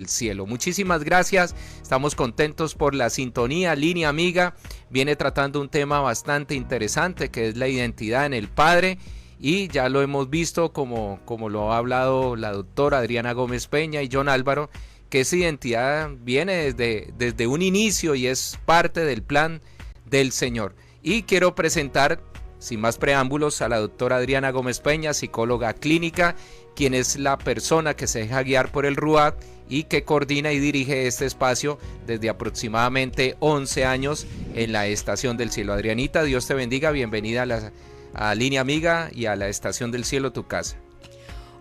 el cielo. Muchísimas gracias, estamos contentos por la sintonía. Línea Amiga viene tratando un tema bastante interesante que es la identidad en el Padre, y ya lo hemos visto como lo ha hablado la doctora Adriana Gómez Peña y John Álvaro, que esa identidad viene desde un inicio y es parte del plan del Señor. Y quiero presentar, sin más preámbulos, a la doctora Adriana Gómez Peña, psicóloga clínica, quien es la persona que se deja guiar por el RUAC y que coordina y dirige este espacio desde aproximadamente 11 años en la Estación del Cielo. Adrianita, Dios te bendiga, bienvenida a Línea Amiga y a la Estación del Cielo, tu casa.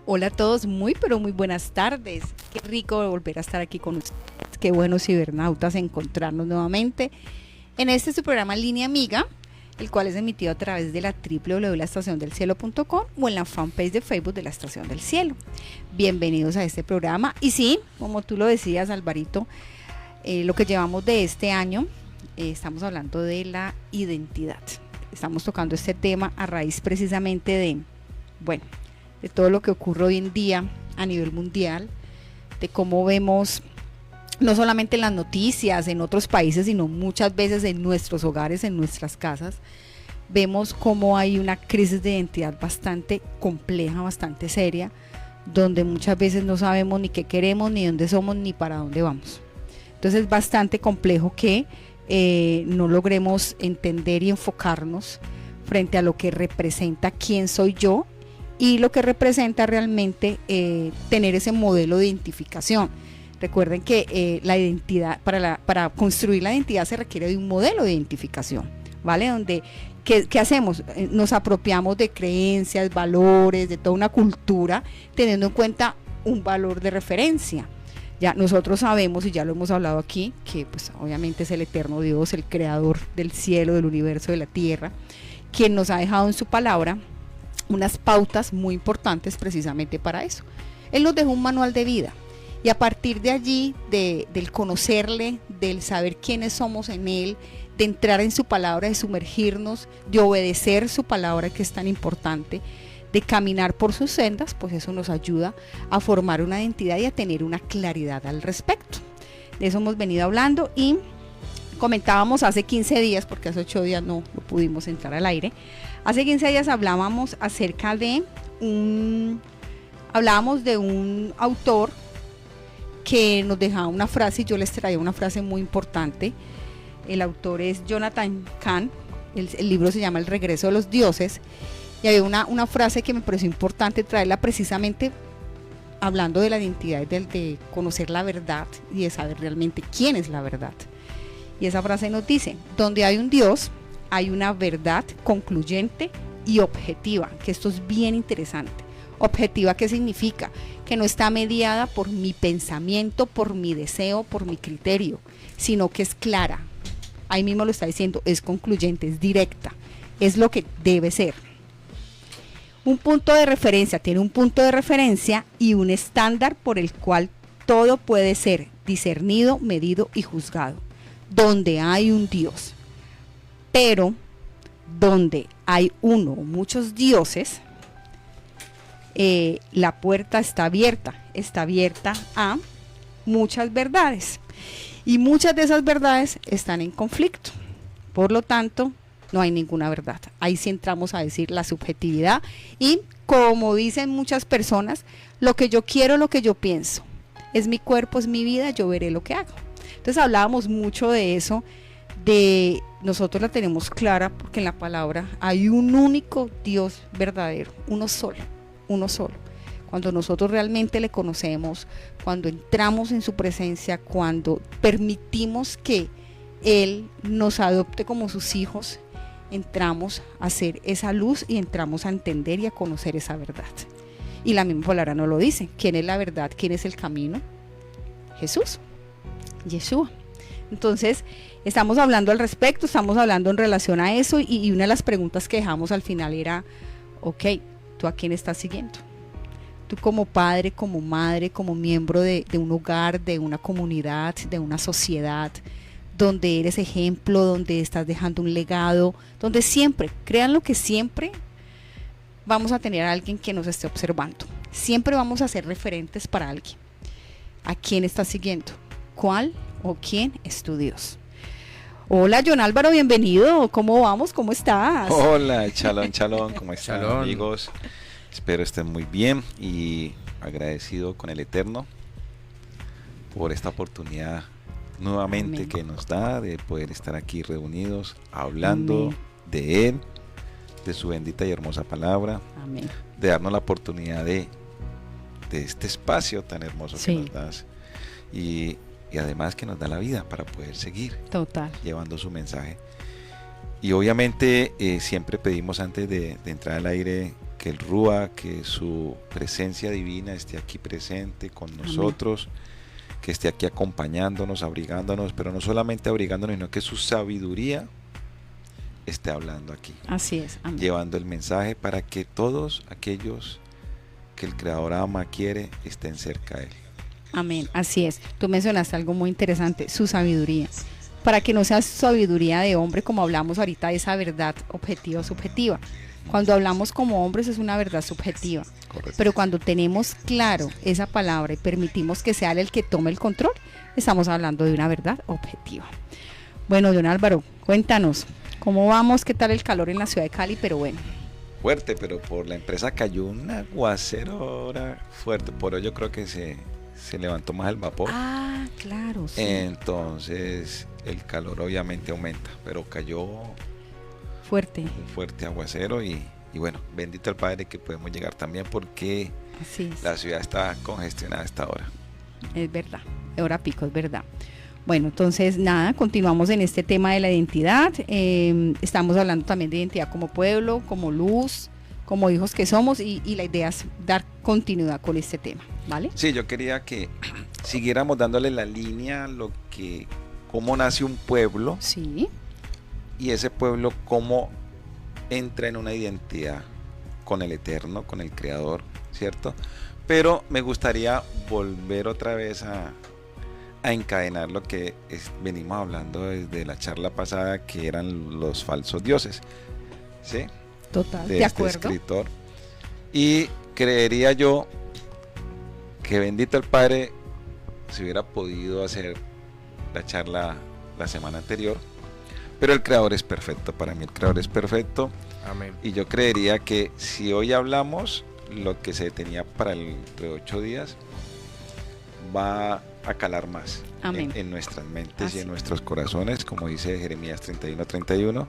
Hola a todos, pero muy buenas tardes. Qué rico volver a estar aquí con ustedes. Qué bueno, cibernautas, encontrarnos nuevamente en este su programa Línea Amiga, el cual es emitido a través de la www.laestaciondelcielo.com o en la fanpage de Facebook de la Estación del Cielo. Bienvenidos a este programa. Y sí, como tú lo decías, Alvarito, lo que llevamos de este año, estamos hablando de la identidad. Estamos tocando este tema a raíz precisamente de todo lo que ocurre hoy en día a nivel mundial, de cómo vemos no solamente en las noticias, en otros países, sino muchas veces en nuestros hogares, en nuestras casas, vemos cómo hay una crisis de identidad bastante compleja, bastante seria, donde muchas veces no sabemos ni qué queremos, ni dónde somos, ni para dónde vamos. Entonces es bastante complejo que no logremos entender y enfocarnos frente a lo que representa quién soy yo y lo que representa realmente tener ese modelo de identificación. Recuerden que la identidad, para construir la identidad se requiere de un modelo de identificación, ¿vale? Donde, ¿qué hacemos? Nos apropiamos de creencias, valores, de toda una cultura, teniendo en cuenta un valor de referencia. Ya nosotros sabemos, y ya lo hemos hablado aquí, que pues obviamente es el eterno Dios, el creador del cielo, del universo, de la tierra, quien nos ha dejado en su palabra unas pautas muy importantes precisamente para eso. Él nos dejó un manual de vida. Y a partir de allí, del conocerle, del saber quiénes somos en él, de entrar en su palabra, de sumergirnos, de obedecer su palabra, que es tan importante, de caminar por sus sendas, pues eso nos ayuda a formar una identidad y a tener una claridad al respecto. De eso hemos venido hablando y comentábamos hace 15 días, porque hace 8 días no pudimos entrar al aire. Hace 15 días hablábamos acerca de un autor que nos dejaba una frase, y yo les traía una frase muy importante. El autor es Jonathan Cahn, el libro se llama El regreso de los dioses, y había una frase que me pareció importante traerla precisamente hablando de la identidad, de conocer la verdad y de saber realmente quién es la verdad. Y esa frase nos dice: donde hay un Dios, hay una verdad concluyente y objetiva, que esto es bien interesante. Objetiva, ¿qué significa? Que no está mediada por mi pensamiento, por mi deseo, por mi criterio, sino que es clara. Ahí mismo lo está diciendo, es concluyente, es directa, es lo que debe ser. Un punto de referencia, tiene un punto de referencia y un estándar por el cual todo puede ser discernido, medido y juzgado. Donde hay un Dios, pero donde hay uno o muchos dioses, la puerta está abierta a muchas verdades y muchas de esas verdades están en conflicto. Por lo tanto, no hay ninguna verdad. Ahí sí entramos a decir la subjetividad y, como dicen muchas personas, lo que yo quiero, lo que yo pienso, es mi cuerpo, es mi vida, yo veré lo que hago. Entonces hablábamos mucho de eso, de nosotros la tenemos clara porque en la palabra hay un único Dios verdadero, uno solo. Cuando nosotros realmente le conocemos, cuando entramos en su presencia, cuando permitimos que Él nos adopte como sus hijos, entramos a ser esa luz y entramos a entender y a conocer esa verdad. Y la misma palabra nos lo dice. ¿Quién es la verdad? ¿Quién es el camino? Jesús, Yeshua. Entonces, estamos hablando al respecto, estamos hablando en relación a eso y una de las preguntas que dejamos al final era, ok, ¿tú a quién estás siguiendo? Tú como padre, como madre, como miembro de un hogar, de una comunidad, de una sociedad, donde eres ejemplo, donde estás dejando un legado, donde siempre, créanlo que siempre vamos a tener a alguien que nos esté observando. Siempre vamos a ser referentes para alguien. ¿A quién estás siguiendo? ¿Cuál o quién es tu Dios? Hola, John Álvaro, bienvenido. ¿Cómo vamos? ¿Cómo estás? Hola, chalón, chalón, ¿cómo están, Shalom. amigos? Espero estén muy bien y agradecido con el Eterno por esta oportunidad nuevamente Amén. que nos da de poder estar aquí reunidos hablando Amén. de Él, de su bendita y hermosa palabra, Amén. de darnos la oportunidad de este espacio tan hermoso Sí. que nos das y además que nos da la vida para poder seguir Total. llevando su mensaje. Y obviamente siempre pedimos antes de entrar al aire que el Rúa, que su presencia divina esté aquí presente con nosotros, que esté aquí acompañándonos, abrigándonos, pero no solamente abrigándonos, sino que su sabiduría esté hablando aquí, Así es. Amén. llevando el mensaje para que todos aquellos que el Creador ama, quiere, estén cerca de Él. Amén, así es. Tú mencionaste algo muy interesante, su sabiduría. Para que no sea sabiduría de hombre, como hablamos ahorita, de esa verdad objetiva o subjetiva. Cuando hablamos como hombres es una verdad subjetiva. Correcto. Pero cuando tenemos claro esa palabra y permitimos que sea él el que tome el control, estamos hablando de una verdad objetiva. Bueno, don Álvaro, cuéntanos, ¿cómo vamos? ¿Qué tal el calor en la ciudad de Cali? Pero bueno. Fuerte, pero por la empresa cayó un aguacero ahora fuerte, por ello yo creo que se levantó más el vapor. Ah, claro, sí. Entonces el calor obviamente aumenta, pero cayó Fuerte, un fuerte aguacero y bueno, bendito el Padre que podemos llegar también porque así es. la ciudad está congestionada a esta hora. Es verdad, hora pico, es verdad. Bueno, entonces nada, continuamos en este tema de la identidad. Estamos hablando también de identidad como pueblo, como luz, como hijos que somos y la idea es dar continuidad con este tema, ¿vale? Sí, yo quería que siguiéramos dándole la línea a cómo nace un pueblo Sí, y ese pueblo cómo entra en una identidad con el Eterno, con el Creador, ¿cierto? Pero me gustaría volver otra vez a encadenar lo que venimos hablando desde la charla pasada, que eran los falsos dioses, ¿sí? total, De de este acuerdo. escritor. Y creería yo que bendito el Padre si hubiera podido hacer la charla la semana anterior, pero el Creador es perfecto, para mí el Creador es perfecto. Amén. Y yo creería que si hoy hablamos lo que se tenía para entre 8 días, va a calar más Amén. en nuestras mentes Así. y en nuestros corazones, como dice Jeremías 31:31,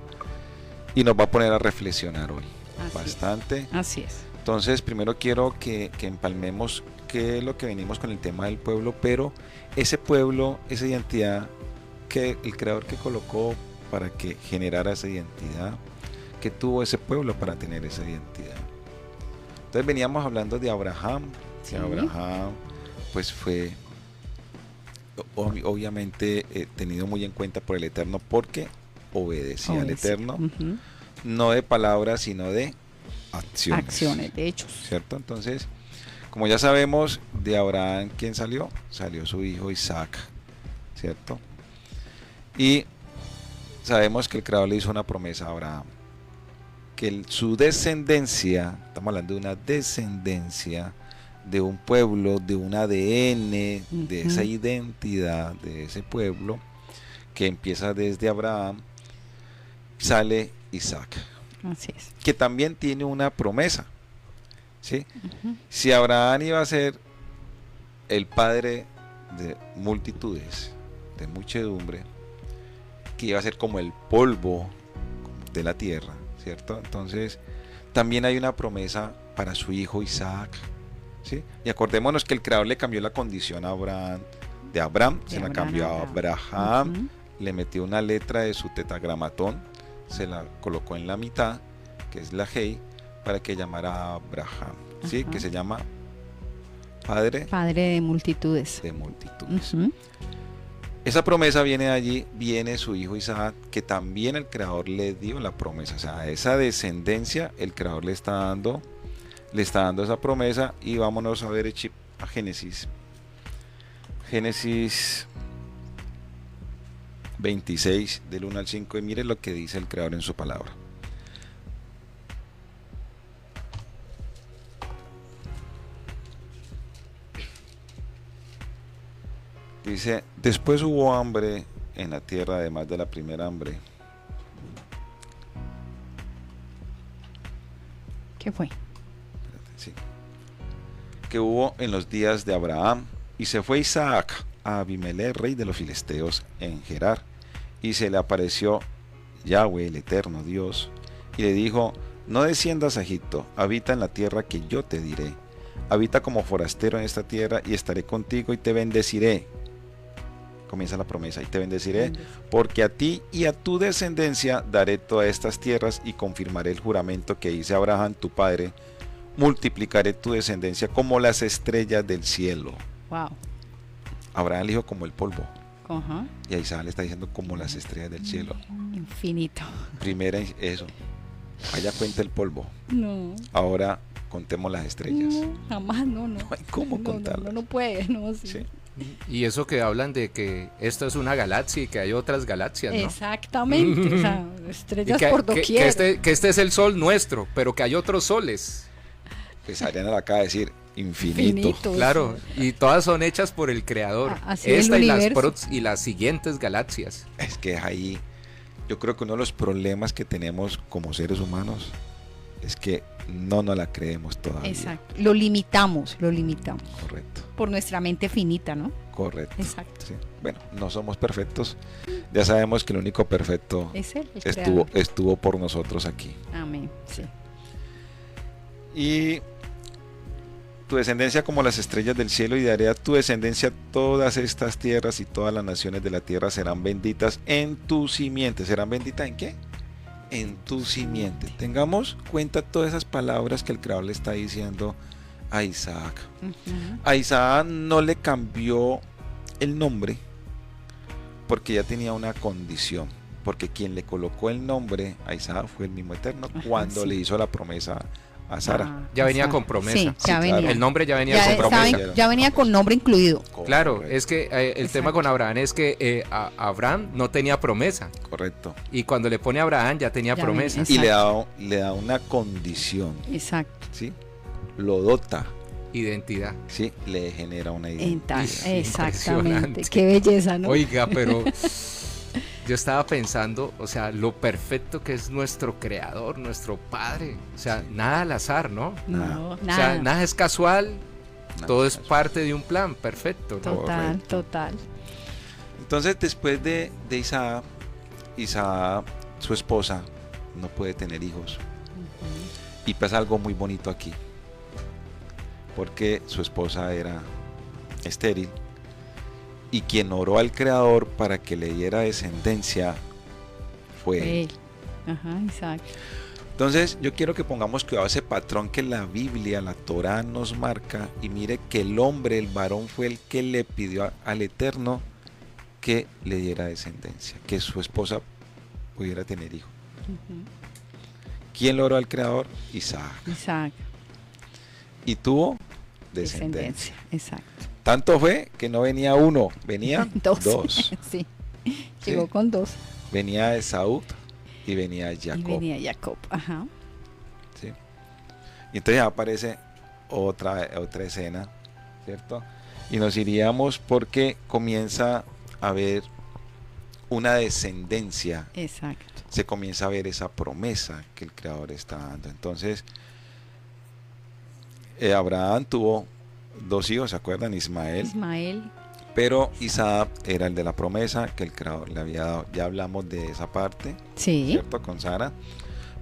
y nos va a poner a reflexionar hoy Así bastante. Así es. Entonces, primero quiero que empalmemos qué es lo que venimos con el tema del pueblo, pero ese pueblo, esa identidad que el Creador que colocó para que generara esa identidad, que tuvo ese pueblo para tener esa identidad. Entonces veníamos hablando de Abraham, Sí. que Abraham pues fue obviamente tenido muy en cuenta por el Eterno porque obedecía al Obedecía. Eterno, Ujú. no de palabras sino de acciones. Acciones, de hechos. ¿Cierto? Entonces, como ya sabemos, de Abraham, ¿quién salió? Salió su hijo Isaac, ¿cierto? Y sabemos que el Creador le hizo una promesa a Abraham, que su descendencia, estamos hablando de una descendencia, de un pueblo, de un ADN, de esa identidad de ese pueblo, que empieza desde Abraham, sale Isaac, Así es. que también tiene una promesa, ¿sí? Ujú. Si Abraham iba a ser el padre de multitudes, de muchedumbre, que iba a ser como el polvo de la tierra, ¿cierto? Entonces, también hay una promesa para su hijo Isaac, ¿sí? Y acordémonos que el Creador le cambió la condición a Abraham, de Abraham, se la cambió a Abraham, Ujú. le metió una letra de su tetragramatón, se la colocó en la mitad, que es la Hei, para que llamara a Abraham, ¿sí? Ajá. Que se llama Padre Padre de multitudes. de multitudes. Ujú. Esa promesa viene de allí, viene su hijo Isaac, que también el Creador le dio la promesa. O sea, esa descendencia, el Creador le está dando esa promesa. Y vámonos a ver a Génesis. Génesis 26, del 1 al 5. Y mire lo que dice el Creador en su palabra. Dice, después hubo hambre en la tierra, además de la primera hambre. ¿Qué fue? Sí. Que hubo en los días de Abraham, y se fue Isaac a Abimelech, rey de los filisteos, en Gerar, y se le apareció Yahweh, el eterno Dios, y le dijo, no desciendas a Egipto, habita en la tierra que yo te diré, habita como forastero en esta tierra, y estaré contigo y te bendeciré. Comienza la promesa, y te bendeciré, porque a ti y a tu descendencia daré todas estas tierras, y confirmaré el juramento que hice a Abraham tu padre, multiplicaré tu descendencia como las estrellas del cielo. Wow. Abraham le dijo como el polvo, Ajá. y a Isaac le está diciendo como las estrellas del cielo. Infinito. Primera eso, allá cuenta el polvo, No. ahora contemos las estrellas. No, jamás, no. No hay cómo No, contarlas. no puede, no, sí. Sí. Y eso que hablan de que esto es una galaxia y que hay otras galaxias, ¿no? Exactamente, o sea, Y estrellas que, por que doquier. que este es el sol nuestro, pero que hay otros soles. Pues Ariana le acaba de decir infinito. Infinitos. Claro, y todas son hechas por el creador. Así es Esta el y universo. y las siguientes galaxias. Es que es ahí, yo creo que uno de los problemas que tenemos como seres humanos es que no nos la creemos todavía. Exacto. Lo limitamos. Correcto, Por nuestra mente finita, ¿no? correcto. Exacto. Sí. Bueno, no somos perfectos. Ya sabemos que el único perfecto Es él, el estuvo, creador. estuvo por nosotros aquí. Amén. Sí. Y tu descendencia como las estrellas del cielo, y daré a tu descendencia todas estas tierras, y todas las naciones de la tierra serán benditas en tu simiente. ¿Serán benditas en qué? En tu simiente. Tengamos cuenta todas esas palabras que el Creador le está diciendo a Isaac. Ujú. A Isaac no le cambió el nombre porque ya tenía una condición, porque quien le colocó el nombre a Isaac fue el mismo Eterno. Ajá, cuando sí. le hizo la promesa a Sara. Ah, Ya venía exacto. con promesa. Sí, Sí, ya claro. venía. El nombre ya venía Ya, con estaba promesa. en- ya venía con nombre incluido. Claro, Correcto, es que el tema Exacto. con Abraham es que Abraham no tenía promesa. correcto. Y cuando le pone a Abraham ya tenía Ya promesa. venía, Y le da una condición, Exacto. ¿sí? Lo dota, Identidad. ¿sí? Le genera una En identidad. tal, Sí, exactamente. impresionante. Qué belleza, ¿no? Oiga, pero yo estaba pensando, o sea, lo perfecto que es nuestro creador, nuestro padre. O sea, nada al azar, ¿no? No, O nada. sea, nada es casual, Nada todo es más. parte de un plan perfecto, ¿no? Total, Correcto. total. Entonces, después de Isaac, su esposa, no puede tener hijos. Y pasa algo muy bonito aquí, porque su esposa era estéril, y quien oró al Creador para que le diera descendencia fue él. Él. Ajá, exacto. Entonces yo quiero que pongamos cuidado a ese patrón que la Biblia, la Torá nos marca, y mire que el hombre, el varón, fue el que le pidió al Eterno que le diera descendencia, que su esposa pudiera tener hijos. Ujú. ¿Quién lo oró al Creador? Isaac. Isaac. Y tuvo descendencia. Descendencia. Exacto. Tanto fue que no venía uno, venía Dos. dos. Sí. Sí. Llegó con dos. Venía Esaú y venía Y Jacob. venía Jacob. Ajá. ¿Sí? Y entonces aparece otra escena, ¿cierto? Y nos iríamos porque comienza a haber una descendencia, Exacto. se comienza a ver esa promesa que el Creador está dando. Entonces, Abraham tuvo dos hijos, ¿se acuerdan? Ismael, Ismael. pero Isaac era el de la promesa que el Creador le había dado. Ya hablamos de esa parte, Sí. ¿cierto? Con Sara.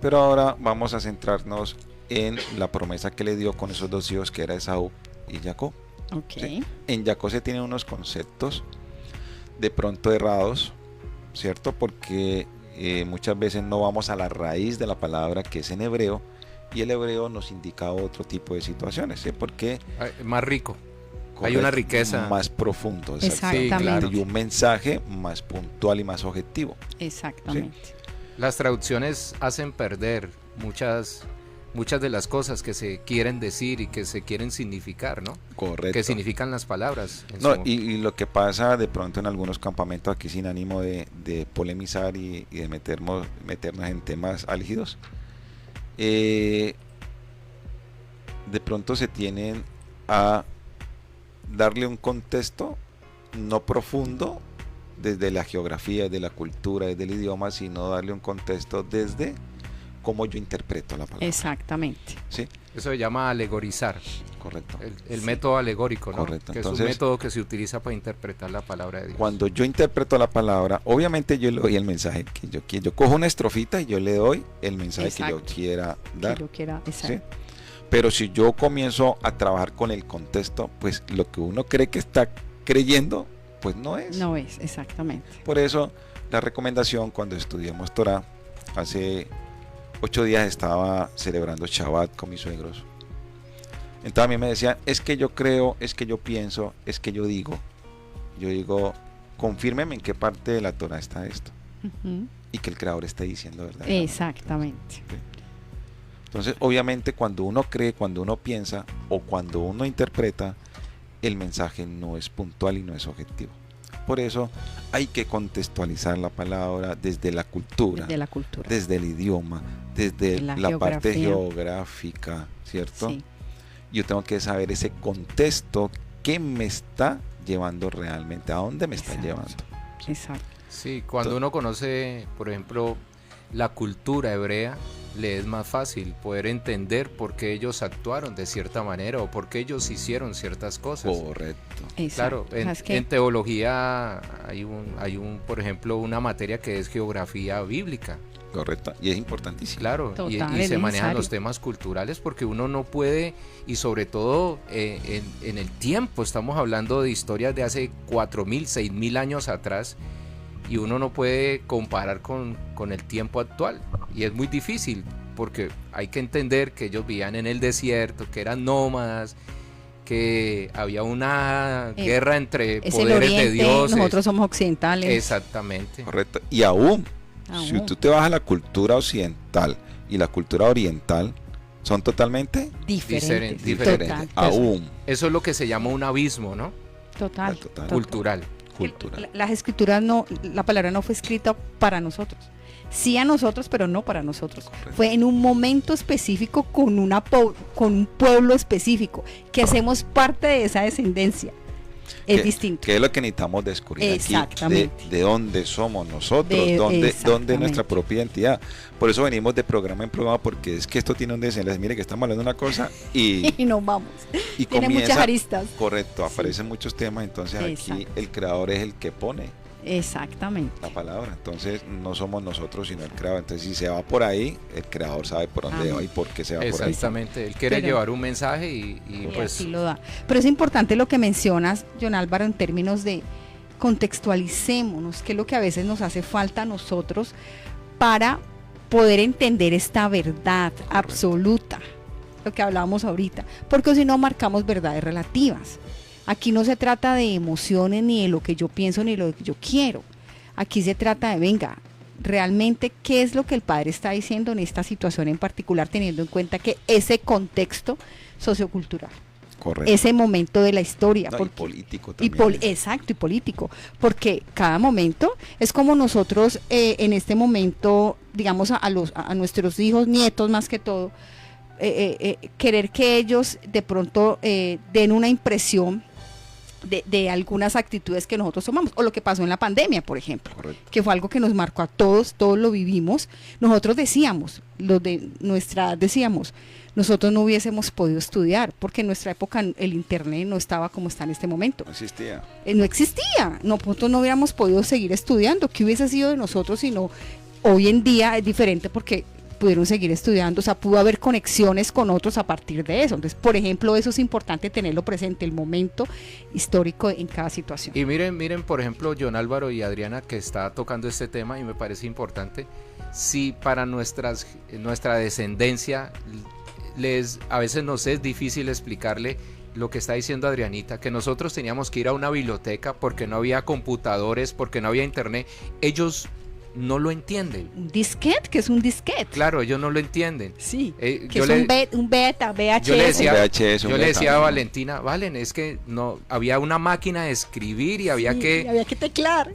Pero ahora vamos a centrarnos en la promesa que le dio con esos dos hijos, que era Esaú y Jacob. Ok. Sí. En Jacob se tienen unos conceptos de pronto errados, ¿cierto? Porque muchas veces no vamos a la raíz de la palabra, que es en hebreo, y el hebreo nos indica otro tipo de situaciones, ¿sí? Porque Más rico. Hay una riqueza. más profundo, Exactamente. Sí, claro. y un mensaje más puntual y más objetivo. Exactamente. Las traducciones hacen perder muchas de las cosas que se quieren decir y que se quieren significar, ¿no? Correcto. Que significan las palabras. en No, su- y lo que pasa de pronto en algunos campamentos aquí, sin ánimo de polemizar y de meternos en temas álgidos, de pronto se tienen a darle un contexto no profundo desde la geografía, desde la cultura, desde el idioma, sino darle un contexto desde cómo yo interpreto la palabra. Exactamente. ¿Sí? Eso se llama alegorizar, Correcto. el método alegórico, ¿no? Correcto. Que Entonces, es un método que se utiliza para interpretar la palabra de Dios. Cuando yo interpreto la palabra, obviamente yo le doy el mensaje que yo quiero. Yo cojo una estrofita y yo le doy el mensaje que yo quiera dar. Que yo quiera, ¿Sí? exacto. Pero si yo comienzo a trabajar con el contexto, pues lo que uno cree que está creyendo, pues no es. No es, exactamente. Por eso la recomendación cuando estudiamos Torah, hace 8 días estaba celebrando Shabbat con mis suegros. Entonces a mí me decían, es que yo creo, es que yo pienso, es que yo digo. Yo digo, confírmeme en qué parte de la Torah está esto. Ujú. Y que el Creador está diciendo verdad. Exactamente. Entonces, obviamente, cuando uno cree, cuando uno piensa o cuando uno interpreta, el mensaje no es puntual y no es objetivo. Por eso hay que contextualizar la palabra desde la cultura, De la cultura. desde el idioma, desde La la parte geografía. geográfica, ¿cierto? Sí, Yo tengo que saber ese contexto que me está llevando realmente, a dónde me está Exacto. llevando. exacto. Sí, cuando uno conoce, por ejemplo, la cultura hebrea, le es más fácil poder entender por qué ellos actuaron de cierta manera o por qué ellos hicieron ciertas cosas. Correcto. Claro, Exacto. O sea, es que en teología por ejemplo, una materia que es geografía bíblica. Correcto. Y es importantísimo. Claro, Total, y es se manejan necesario. los temas culturales porque uno no puede, y sobre todo en el tiempo, estamos hablando de historias de hace 4.000, 6.000 años atrás, y uno no puede comparar con el tiempo actual, y es muy difícil porque hay que entender que ellos vivían en el desierto, que eran nómadas, que había una guerra entre es el poderes oriente, de dioses. nosotros somos occidentales. Exactamente. Correcto. Y aún, si Aún. tú te vas a la cultura occidental y la cultura oriental, son totalmente Diferentes. diferentes. Total. aún Eso es lo que se llama un abismo, ¿no? Total. Total. Cultural. cultural. Las escrituras no, la palabra no fue escrita para nosotros. Sí a nosotros, pero no para nosotros. Correcto. Fue en un momento específico con con un pueblo específico, que hacemos parte de esa descendencia. Es Que- distinto. Que es lo que necesitamos descubrir aquí, Exactamente. de dónde somos nosotros, De- dónde es exactamente. nuestra propia identidad. Por eso venimos de programa en programa, porque es que esto tiene un desenlace. Mire que estamos hablando de una cosa y, Y nos vamos. y Tiene comienza, muchas aristas. correcto, Sí. aparecen muchos temas, entonces aquí Exacto. el creador es el que pone Exactamente. la palabra, entonces no somos nosotros sino el creador. Entonces si se va por ahí, el creador sabe por dónde Amén. va y por qué se va por ahí. Exactamente. Él quiere Pero- llevar un mensaje y Y pues así lo da. Pero es importante lo que mencionas, John Álvaro, en términos de contextualicémonos, que es lo que a veces nos hace falta a nosotros para poder entender esta verdad absoluta, lo que hablábamos ahorita, porque si no marcamos verdades relativas. Aquí no se trata de emociones, ni de lo que yo pienso, ni de lo que yo quiero. Aquí se trata de, venga, realmente qué es lo que el padre está diciendo en esta situación en particular, teniendo en cuenta que ese contexto sociocultural, Correcto. ese momento de la historia, No, y porque- político y también. exacto, y político, porque cada momento es como nosotros en este momento, digamos, a nuestros hijos, nietos más que todo, querer que ellos de pronto den una impresión de algunas actitudes que nosotros tomamos, o lo que pasó en la pandemia, por ejemplo, Correcto. que fue algo que nos marcó a todos lo vivimos. Nosotros decíamos, los de nuestra edad decíamos, nosotros no hubiésemos podido estudiar, porque en nuestra época el internet no estaba como está en este momento. No existía. No existía, nosotros no hubiéramos podido seguir estudiando. ¿Qué hubiese sido de nosotros si no? Hoy en día es diferente porque pudieron seguir estudiando, o sea, pudo haber conexiones con otros a partir de eso. Entonces, por ejemplo, eso es importante tenerlo presente, el momento histórico en cada situación. y miren, por ejemplo, John Álvaro y Adriana, que está tocando este tema y me parece importante. Si para nuestra descendencia a veces nos es difícil explicarle lo que está diciendo Adrianita, que nosotros teníamos que ir a una biblioteca porque no había computadores, porque no había internet, ellos no lo entienden. Un disquete, que es un disquete. Claro, ellos no lo entienden. Sí, que yo es le- un beta, VHS. Yo le decía, VHS, un yo le beta. decía a Valentina, Valen, es que no había una máquina de escribir y había Sí, que había que teclar.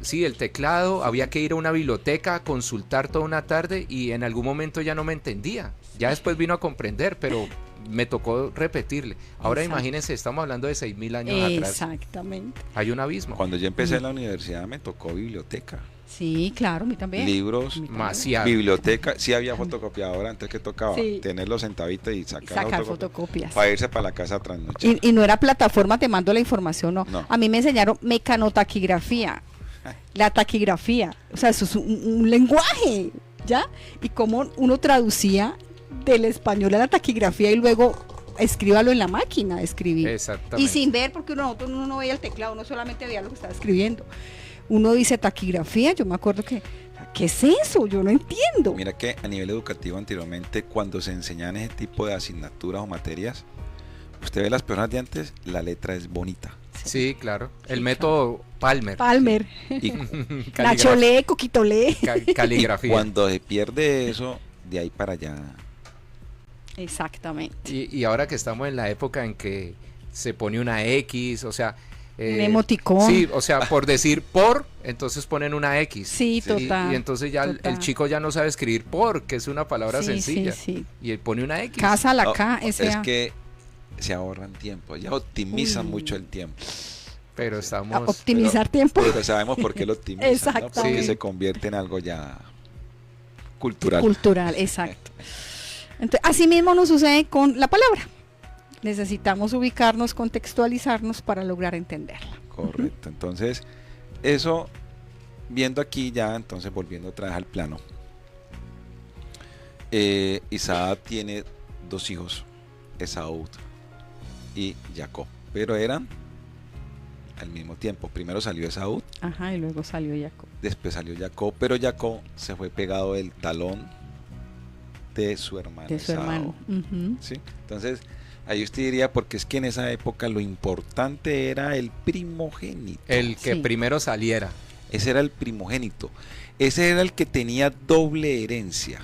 sí, el teclado, había que ir a una biblioteca a consultar toda una tarde y en algún momento ya no me entendía. Ya después vino a comprender, pero me tocó repetirle. Ahora Exacto. imagínense, estamos hablando de 6.000 años atrás. Exactamente. Hay un abismo. Cuando yo empecé en la universidad me tocó biblioteca, Sí, claro, a mí también. libros, A mí también. Demasiado. biblioteca. Sí había fotocopiadora, antes que tocaba Sí. tener los centavitos y Y sacar, sacar la fotocopia fotocopias. para irse para la casa trasnochar. Y no era plataforma, te mando la información, no. No. A mí me enseñaron mecanotaquigrafía, la taquigrafía, o sea, eso es un lenguaje, ¿ya? Y cómo uno traducía del español a la taquigrafía y luego escríbalo en la máquina de escribir. Exactamente. Y sin ver, porque uno no veía el teclado, uno solamente veía lo que estaba escribiendo. Uno dice taquigrafía, yo me acuerdo que, ¿qué es eso? Yo no entiendo. Mira que a nivel educativo anteriormente, cuando se enseñaban ese tipo de asignaturas o materias, usted ve las personas de antes, la letra es bonita. Sí, claro. El Sí, método Palmer. Palmer, Y, Nacho Lee, Coquito Lee. y Caligrafía. cuando se pierde eso, de ahí para allá. Exactamente. Y ahora que estamos en la época en que se pone una X, o sea... Un emoticón. Sí, o sea, por decir por, entonces ponen una X. Sí, total. Y entonces ya total. el chico ya no sabe escribir por, que es una palabra Sí, sencilla. sí, sí. Y él pone una X. Casa, la No, K, es S.A. que se ahorran tiempo, ya optimizan Uy. mucho el tiempo. Pero estamos... Optimizar tiempo. Pero sabemos por qué lo optimizan, ¿no? Porque Exactamente. se convierte en algo ya cultural. Cultural, exacto. Entonces, así mismo nos sucede con la palabra. Necesitamos ubicarnos, contextualizarnos para lograr entenderla. Correcto. Entonces, eso, viendo aquí ya, entonces volviendo otra vez al plano. Isaac tiene dos hijos, Esaú y Jacob, pero eran al mismo tiempo. Primero salió Esaú, Ajá, y luego salió Jacob. después salió Jacob, pero Jacob se fue pegado del talón de su hermano. De su Esaú. hermano. Ujú. ¿Sí? Entonces, ahí usted diría, porque es que en esa época lo importante era el primogénito. El que Sí. primero saliera. Ese era el primogénito. Ese era el que tenía doble herencia.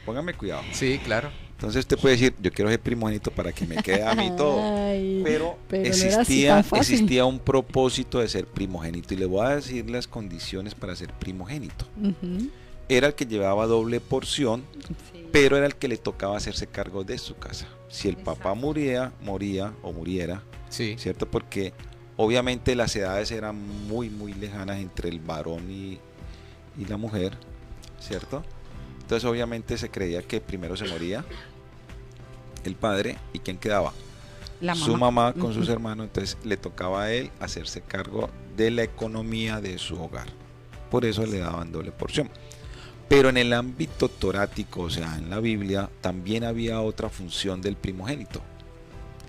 Póngame cuidado. Sí, claro. Entonces usted puede decir, yo quiero ser primogénito para que me quede a mí todo. Ay, Pero, pero no era así tan fácil. existía un propósito de ser primogénito. Y le voy a decir las condiciones para ser primogénito. Ujú. Era el que llevaba doble porción, Sí. pero era el que le tocaba hacerse cargo de su casa. Si el papá Exacto. muriera, Sí. ¿cierto? Porque obviamente las edades eran muy, muy lejanas entre el varón y la mujer, ¿cierto? Entonces obviamente se creía que primero se moría el padre y ¿quién quedaba? La Su mamá con Ujú. sus hermanos, entonces le tocaba a él hacerse cargo de la economía de su hogar. Por eso le daban doble porción. Pero en el ámbito torático, o sea, en la Biblia, también había otra función del primogénito.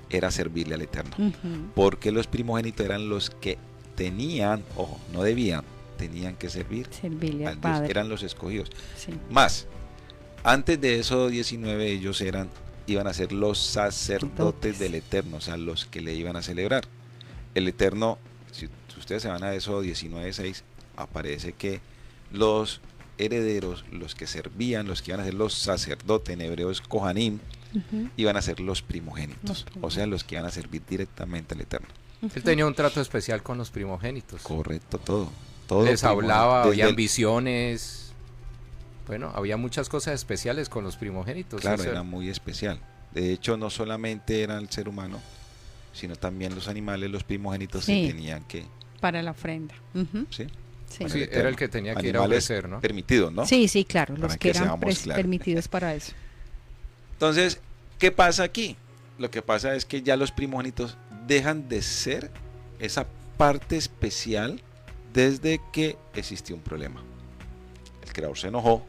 Era servirle al Eterno. Ujú. Porque los primogénitos eran los que tenían, ojo, no debían, tenían que servir Servirle al al Dios, Padre. eran los escogidos. Sí. Más, antes de eso 19 ellos iban a ser los sacerdotes Sacerdotes. del Eterno, o sea, los que le iban a celebrar. El Eterno, si ustedes se van a eso 19:6, aparece que los herederos, los que servían, los que iban a ser los sacerdotes, en hebreo es Kohanim, Ujú. iban a ser los primogénitos, Los primogénitos. o sea, los que iban a servir directamente al Eterno. Él tenía un trato especial con los primogénitos. Correcto, todo. Todo Les hablaba, desde habían el- visiones. Bueno, había muchas cosas especiales con los primogénitos. Claro, Eso era muy especial. De hecho, no solamente era el ser humano, sino también los animales, los primogénitos Sí. se tenían que, Para la ofrenda. Ujú. ¿sí? Sí. Para sí, Eterno. era el que tenía que ir a Animales ofrecer, ¿no? permitidos, ¿no? Sí, sí, claro, los Para que que eran seamos claros. permitidos para eso. Entonces, ¿qué pasa aquí? Lo que pasa es que ya los primogénitos dejan de ser esa parte especial desde que existió un problema. El creador se enojó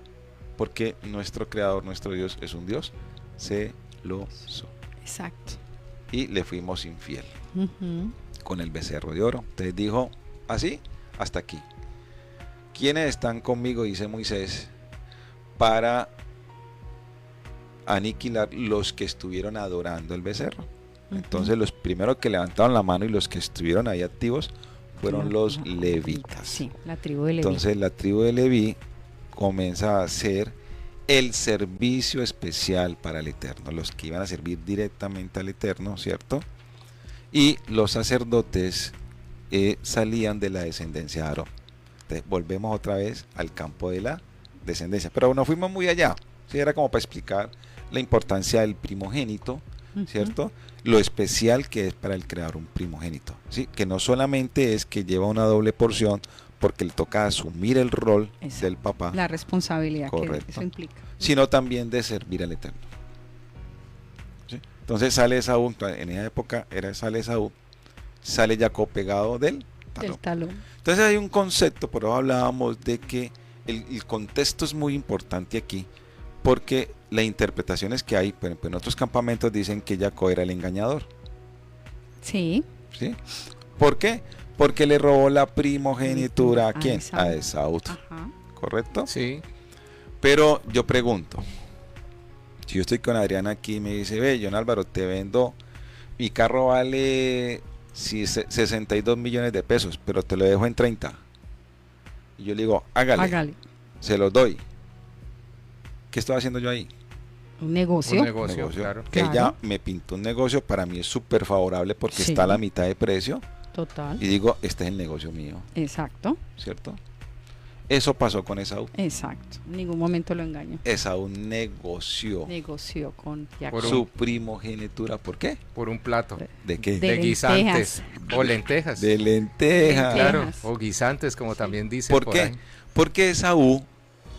porque nuestro creador, nuestro Dios, es un Dios celoso Exacto. y le fuimos infiel Ujú. con el becerro de oro. Entonces dijo, así, hasta aquí. ¿Quiénes están conmigo, dice Moisés, para aniquilar los que estuvieron adorando el becerro? Entonces los primeros que levantaron la mano y los que estuvieron ahí activos fueron los levitas. Sí, la tribu de Leví. Entonces la tribu de Leví comienza a hacer el servicio especial para el Eterno, los que iban a servir directamente al Eterno, ¿cierto? Y los sacerdotes salían de la descendencia de Aarón. Entonces, volvemos otra vez al campo de la descendencia, pero no fuimos muy allá, ¿sí? Era como para explicar la importancia del primogénito, ¿cierto? Lo especial que es para el crear un primogénito, ¿sí? Que no solamente es que lleva una doble porción porque le toca asumir el rol Exacto. del papá, La responsabilidad Correcto. que eso implica. sino también de servir al Eterno. ¿Sí? Entonces sale Esaú, en esa época sale Esaú, sale Jacob pegado del talón. Del talón. Entonces hay un concepto, por eso hablábamos de que el contexto es muy importante aquí, porque las interpretaciones que hay, por ejemplo, en otros campamentos dicen que Jacob era el engañador. Sí. ¿Sí? ¿Por qué? Porque le robó la primogenitura ¿a A quién? Esaú. A Esaú, Ajá. ¿correcto? Sí, Pero yo pregunto, si yo estoy con Adriana aquí y me dice, ve, John Álvaro, te vendo, mi carro vale 62 millones de pesos, pero te lo dejo en 30. Y yo le digo, hágale, Hágale. se los doy. ¿Qué estoy haciendo yo ahí? Un negocio. un negocio, claro. Que Claro. ella me pintó un negocio, para mí es súper favorable porque Sí. está a la mitad de precio. Total. Y digo, este es el negocio mío, Exacto. ¿cierto? Eso pasó con Esaú. Exacto. En ningún momento lo engañó. Esaú negoció Negoció con Jacob. Por su primogenitura. ¿Por qué? Por un plato ¿De qué? De de guisantes o lentejas. De lenteja. Claro, lentejas. o guisantes, como también dice ¿Por por qué? ahí. Porque Esaú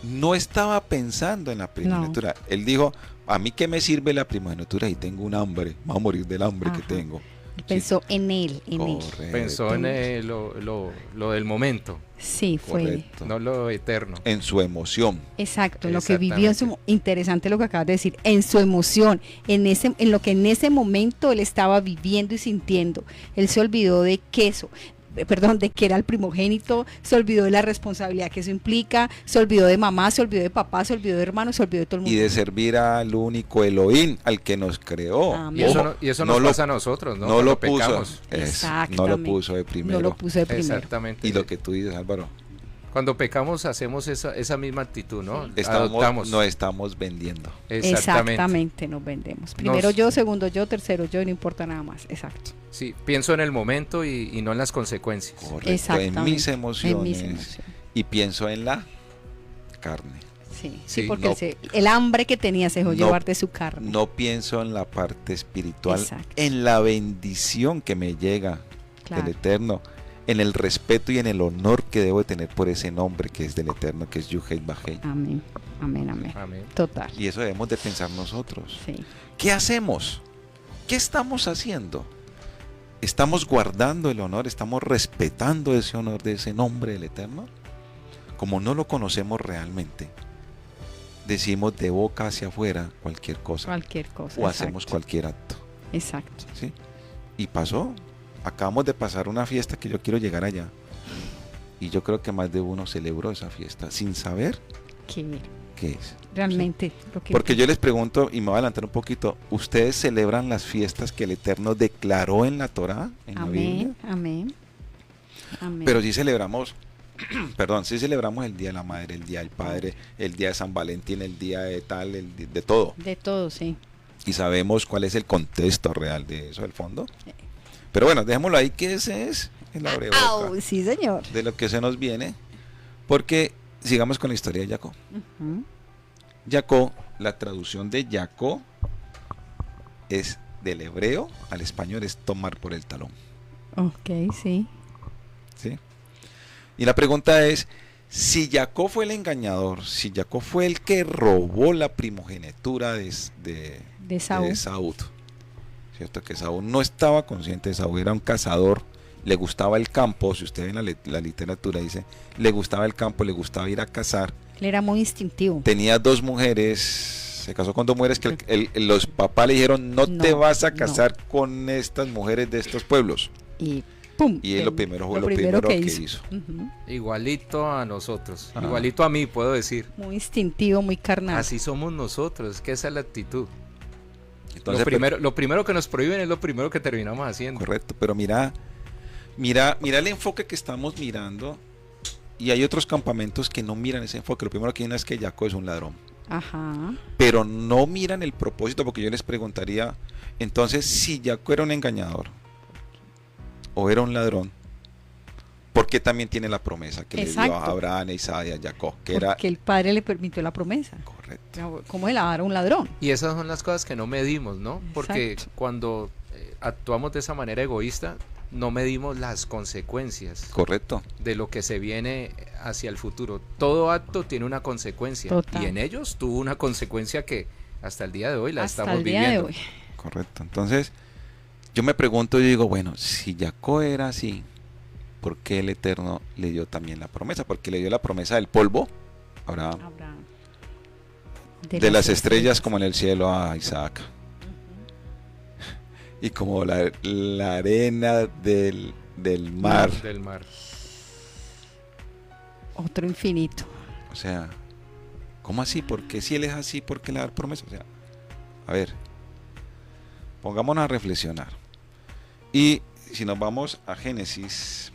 no estaba pensando en la primogenitura. Él dijo, a mí qué me sirve la primogenitura y tengo un hambre, voy a morir del hambre que Ajá. tengo. Pensó en él, en él. Correcto. Pensó en lo del momento, Sí, fue. Correcto. no lo eterno. En su emoción. Exacto, en lo que vivió en su interesante lo que acabas de decir, en su emoción, en lo que en ese momento él estaba viviendo y sintiendo. Él se olvidó de de que era el primogénito, se olvidó de la responsabilidad que eso implica, se olvidó de mamá, se olvidó de papá, se olvidó de hermanos, se olvidó de todo el mundo. Y de servir al único Elohim, al que nos creó. Amén. Y eso nos pasa a nosotros, ¿no? No Cuando lo puso. pecamos. No lo Exactamente. puso de primero. No lo puso de primero. Exactamente. Y lo que tú dices, Álvaro, Cuando pecamos hacemos esa misma actitud, ¿no? Adoptamos. nos estamos vendiendo. Exactamente, nos vendemos. Primero Nos- yo, segundo yo, tercero yo, no importa nada más. Exacto. Sí, pienso en el momento y no en las consecuencias. Correcto. Exactamente. En mis emociones. En mis emociones. Y pienso en la carne. Sí, Sí, porque no- el hambre que tenía se dejó no- llevar de su carne. No pienso en la parte espiritual, Exacto. en la bendición que me llega Claro. del Eterno, en el respeto y en el honor que debo de tener por ese nombre que es del Eterno, que es Yuhei Bajei. Amén, amén, amén. Amén. Total. Y eso debemos de pensar nosotros. Sí. ¿Qué hacemos? ¿Qué estamos haciendo? ¿Estamos guardando el honor? ¿Estamos respetando ese honor de ese nombre del Eterno? Como no lo conocemos realmente, decimos de boca hacia afuera cualquier cosa Cualquier cosa. o hacemos exacto. cualquier acto. Exacto. ¿Sí? Y pasó. Acabamos de pasar una fiesta que yo quiero llegar allá. Y yo creo que más de uno celebró esa fiesta sin saber Que qué es. realmente lo que Porque yo les pregunto, y me voy a adelantar un poquito, ¿ustedes celebran las fiestas que el Eterno declaró en la Torá, en la Biblia? Amén, amén. Amén. Pero sí celebramos, perdón, sí celebramos el Día de la Madre, el Día del Padre, el Día de San Valentín, el Día de tal, de todo. De todo, sí. Y sabemos cuál es el contexto real de eso, del fondo. Pero bueno, dejémoslo ahí, que ese es el abrebocas Au, sí, señor. de lo que se nos viene. Porque sigamos con la historia de Jacob. Ujú. Jacob, la traducción de Jacob es del hebreo al español, es tomar por el talón. Ok, sí. ¿Sí? Y la pregunta es, si Jacob fue el engañador, si Jacob fue el que robó la primogenitura de Esaú. Esaú, ¿cierto? Que Esaú no estaba consciente, Esaú era un cazador, le gustaba el campo, si usted ve en la literatura dice, le gustaba el campo, le gustaba ir a cazar, Él era muy instintivo. tenía 2 mujeres, se casó con 2 mujeres que los papás le dijeron, no te No, vas a no. casar con estas mujeres de estos pueblos. Y ¡pum! Y él lo primero que hizo. Ujú. Igualito a nosotros, Ajá. igualito a mí, puedo decir. Muy instintivo, muy carnal. Así somos nosotros, es que esa es la actitud. Entonces, Lo primero que nos prohíben es lo primero que terminamos haciendo. correcto, pero mira el enfoque que estamos mirando. Y hay otros campamentos que no miran ese enfoque. Lo primero que viene es que Jacob es un ladrón. Ajá. Pero no miran el propósito, porque yo les preguntaría, entonces, si Jacob era un engañador, o era un ladrón, porque también tiene la promesa que le dio a Exacto. Abraham, a Isaac y a Jacob, que era Porque el padre le permitió la promesa. correcto. ¿Cómo se la va a dar a un ladrón? Y esas son las cosas que no medimos, ¿no? Porque Exacto. cuando actuamos de esa manera egoísta, no medimos las consecuencias Correcto. de lo que se viene hacia el futuro. Todo acto tiene una consecuencia. Total. Y en ellos tuvo una consecuencia que hasta el día de hoy la Hasta estamos el día viviendo. de hoy. Correcto. Entonces, yo me pregunto y digo, bueno, si Jacob era así, ¿por qué el Eterno le dio también la promesa? Porque le dio la promesa del polvo, Abraham, Abraham. de las estrellas como en el cielo a Isaac, y como la arena del mar. Del mar. Otro infinito. O sea, ¿cómo así? ¿Por qué si él es así? ¿Por qué le da promesa? O sea, a ver, pongámonos a reflexionar. Y si nos vamos a Génesis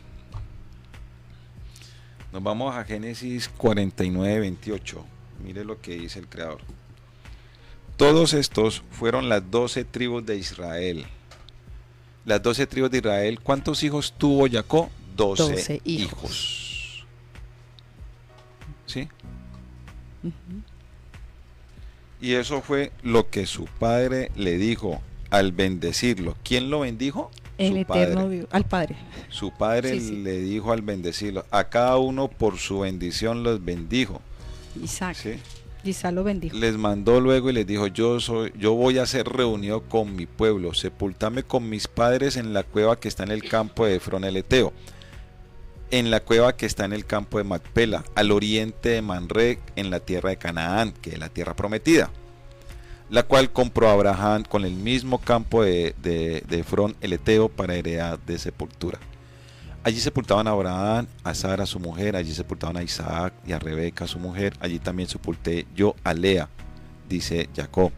49, 28, mire lo que dice el Creador. Todos estos fueron las 12 tribus de Israel. Las 12 tribus de Israel, ¿cuántos hijos tuvo Jacob? 12 hijos. ¿Sí? Ujú. Y eso fue lo que su padre le dijo al bendecirlo. ¿Quién lo bendijo? El Su eterno padre. Dios, al padre. Su padre Sí, sí. le dijo al bendecirlo. A cada uno por su bendición los bendijo. Isaac. ¿Sí? Isaac lo bendijo. Les mandó luego y les dijo, yo voy a ser reunido con mi pueblo, sepultame con mis padres en la cueva que está en el campo de Efrón el Eteo, en la cueva que está en el campo de Macpela, al oriente de Manré, en la tierra de Canaán, que es la tierra prometida, la cual compró Abraham con el mismo campo de Efrón el Eteo para heredad de sepultura. Allí sepultaban a Abraham, a Sara su mujer, allí sepultaban a Isaac y a Rebeca su mujer, allí también sepulté yo a Lea, dice Jacob.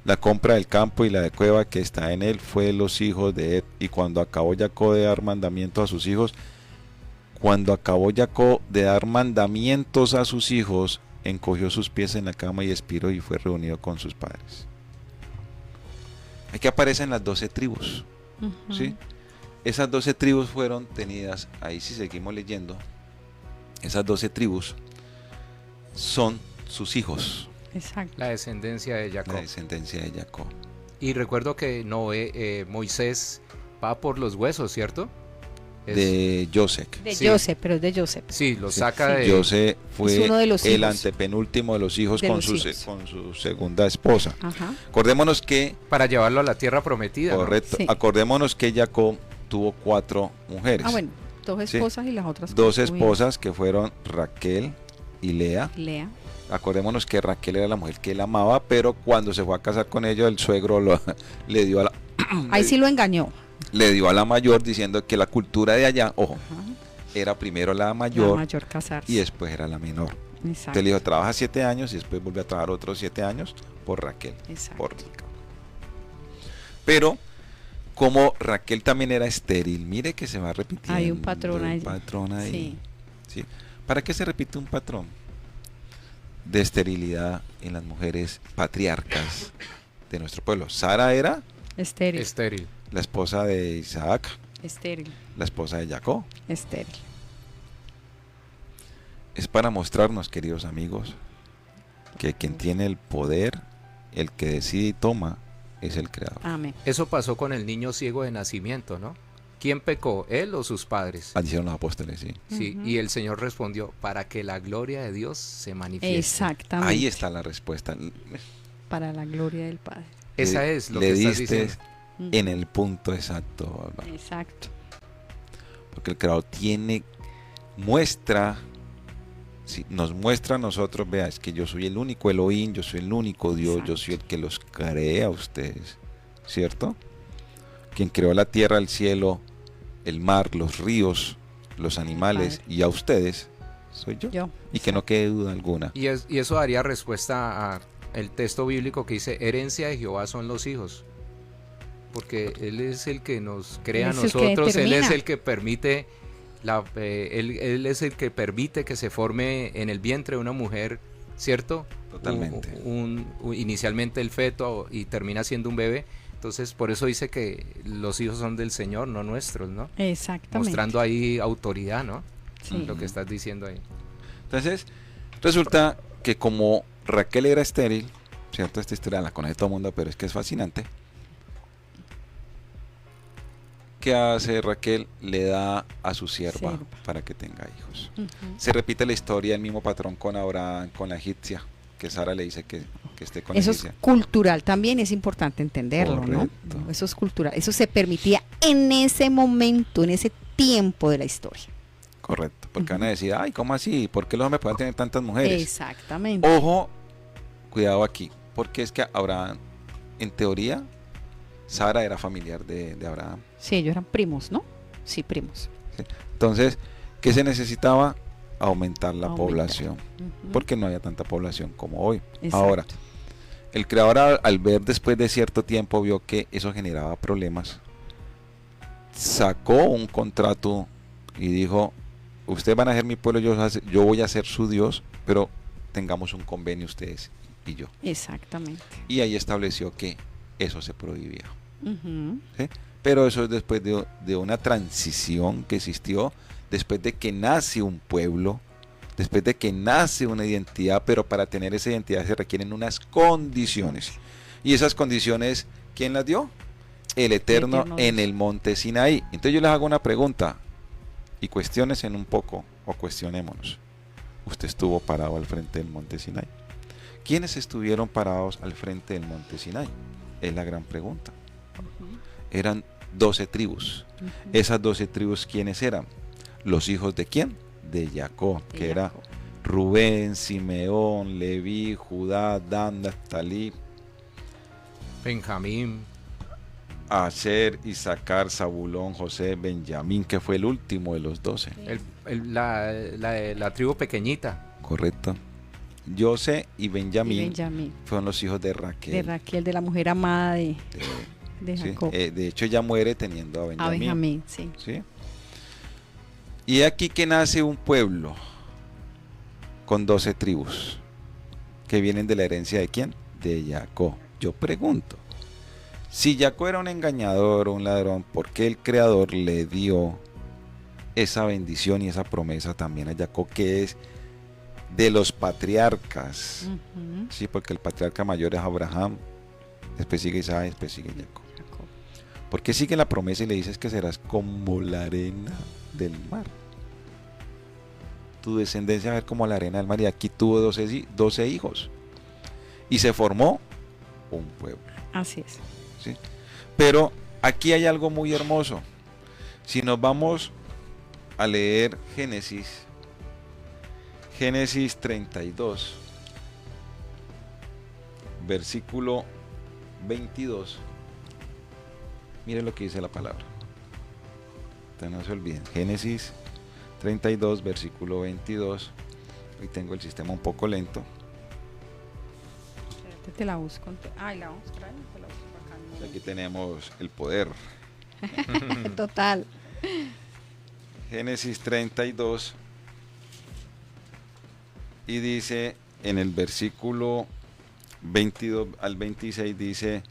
La compra del campo y la de cueva que está en él fue de los hijos de Ed, y cuando acabó Jacob de dar mandamientos a sus hijos, encogió sus pies en la cama y expiró y fue reunido con sus padres. Aquí aparecen las 12 tribus, Ujú. ¿sí? Esas 12 tribus fueron tenidas, ahí si seguimos leyendo, esas 12 tribus son sus hijos, Exacto. La descendencia de Jacob. la descendencia de Jacob. Y recuerdo que Moisés va por los huesos, ¿cierto? De Joseph. De Sí. Joseph, pero es de Joseph. Sí, lo Sí. saca de... Joseph fue Es uno de los el hijos. antepenúltimo de los hijos De con los su hijos. con su segunda esposa. Ajá. Acordémonos que, para llevarlo a la tierra prometida, ¿no? correcto, Sí. acordémonos que Jacob tuvo 4 mujeres. Ah, bueno, dos Sí. esposas y las otras 2 concubines. esposas que fueron Raquel y Lea. Lea. Acordémonos que Raquel era la mujer que él amaba, pero cuando se fue a casar con ella, el suegro le dio a la, Ahí sí lo engañó. le dio a la mayor diciendo que la cultura de allá, ojo, Ajá. era primero la La mayor mayor casarse. y después era la menor. Exacto. Entonces le dijo, trabaja 7 años y después volvió a trabajar otros 7 años por Raquel, Exacto. por rica. Pero como Raquel también era estéril, mire que se va repitiendo. Hay un patrón ahí. Un patrón ahí. Sí. ¿Sí? ¿Para qué se repite un patrón de esterilidad en las mujeres patriarcas de nuestro pueblo? Sara era Estéril. Estéril. la esposa de Isaac, Estéril. la esposa de Jacob. Estéril. Es para mostrarnos, queridos amigos, que quien tiene el poder, el que decide y toma, es el Creador. Amén. Eso pasó con el niño ciego de nacimiento, ¿no? ¿Quién pecó, él o sus padres? Así dijeron los apóstoles, sí. Sí, Ujú. y el Señor respondió, para que la gloria de Dios se manifieste. Exactamente. Ahí está la respuesta. Para la gloria del Padre. Esa Le- es lo le que estás diste diciendo. en el punto exacto, Álvaro. Exacto. Porque el Creador muestra, sí, nos muestra a nosotros, vea, es que yo soy el único Elohim, yo soy el único Dios, Exacto. yo soy el que los creé a ustedes, ¿cierto? Quien creó la tierra, el cielo, el mar, los ríos, los animales, Padre. y a ustedes soy yo. Yo. Y que no quede duda alguna. Y eso daría respuesta a el texto bíblico que dice, herencia de Jehová son los hijos. Porque Él es el que nos crea a Él es el que nosotros, Él es determina. el que permite, él es el que permite que se forme en el vientre de una mujer, ¿cierto? Totalmente. Inicialmente el feto y termina siendo un bebé, Entonces, por eso dice que los hijos son del Señor, no nuestros, ¿no? Exactamente. Mostrando ahí autoridad, ¿no? Sí. Lo que estás diciendo ahí. Entonces, resulta que como Raquel era estéril, ¿cierto? Esta historia la conoce todo el mundo, pero es que es fascinante. ¿Qué hace Raquel? Le da a su sierva para que tenga hijos. Se repite la historia, el mismo patrón con Abraham, con la egipcia, que Sara le dice que esté con la Eso egipcia. es cultural, también es importante entenderlo, Correcto. ¿no? Eso es cultural, eso se permitía en ese momento, en ese tiempo de la historia. Correcto, porque van a decir, ay, ¿cómo así? ¿Por qué los hombres pueden tener tantas mujeres? Exactamente. Ojo, cuidado aquí, porque es que Abraham, en teoría, Sara era familiar de Abraham. Sí, ellos eran primos, ¿no? Sí, primos. ¿Sí? Entonces, ¿qué se necesitaba? Aumentar la Aumentar. población, porque no había tanta población como hoy. Exacto. Ahora, el creador al ver después de cierto tiempo vio que eso generaba problemas, sacó un contrato y dijo, ustedes van a ser mi pueblo, yo voy a ser su Dios, pero tengamos un convenio ustedes y yo. Exactamente. Y ahí estableció que eso se prohibía. Ujú. ¿Sí? Pero eso es después de una transición que existió, después de que nace un pueblo, después de que nace una identidad, pero para tener esa identidad se requieren unas condiciones. Y esas condiciones, ¿quién las dio? El Eterno en el monte Sinaí. Entonces yo les hago una pregunta y cuestiones en un poco, o cuestionémonos. Usted estuvo parado al frente del monte Sinaí. ¿Quiénes estuvieron parados al frente del monte Sinaí? Es la gran pregunta. Eran 12 tribus. Esas 12 tribus, ¿quiénes eran? ¿Los hijos de quién? De Jacob, que era Rubén, Simeón, Leví, Judá, Dan, Naftalí, Benjamín, Aser, Isaacar, Zabulón, José, Benjamín, que fue el último de los 12. la tribu pequeñita. Correcto. José y Benjamín fueron los hijos de Raquel. De Raquel, de la mujer amada de Jacob. Sí, de hecho, ella muere teniendo a Benjamín. A Benjamín, sí. ¿Sí? Y aquí que nace un pueblo con 12 tribus que vienen de la herencia de quién? De Jacob. Yo pregunto, si Jacob era un engañador o un ladrón, ¿por qué el Creador le dio esa bendición y esa promesa también a Jacob, que es de los patriarcas? Sí, porque el patriarca mayor es Abraham, después sigue Isaac, después sigue Jacob. ¿Por qué sigue la promesa y le dices que serás como la arena del mar? Tu descendencia va a ser como la arena del mar, y aquí tuvo 12 hijos y se formó un pueblo. Así es. ¿Sí? Pero aquí hay algo muy hermoso. Si nos vamos a leer Génesis 32, versículo 22, miren lo que dice la palabra. No se olviden. Génesis 32, versículo 22. Hoy tengo el sistema un poco lento. Te la busco. Ay, la vamos a traer. Te la busco acá. Aquí tenemos el poder. Total. Génesis 32. Y dice en el versículo 22 al 26, dice: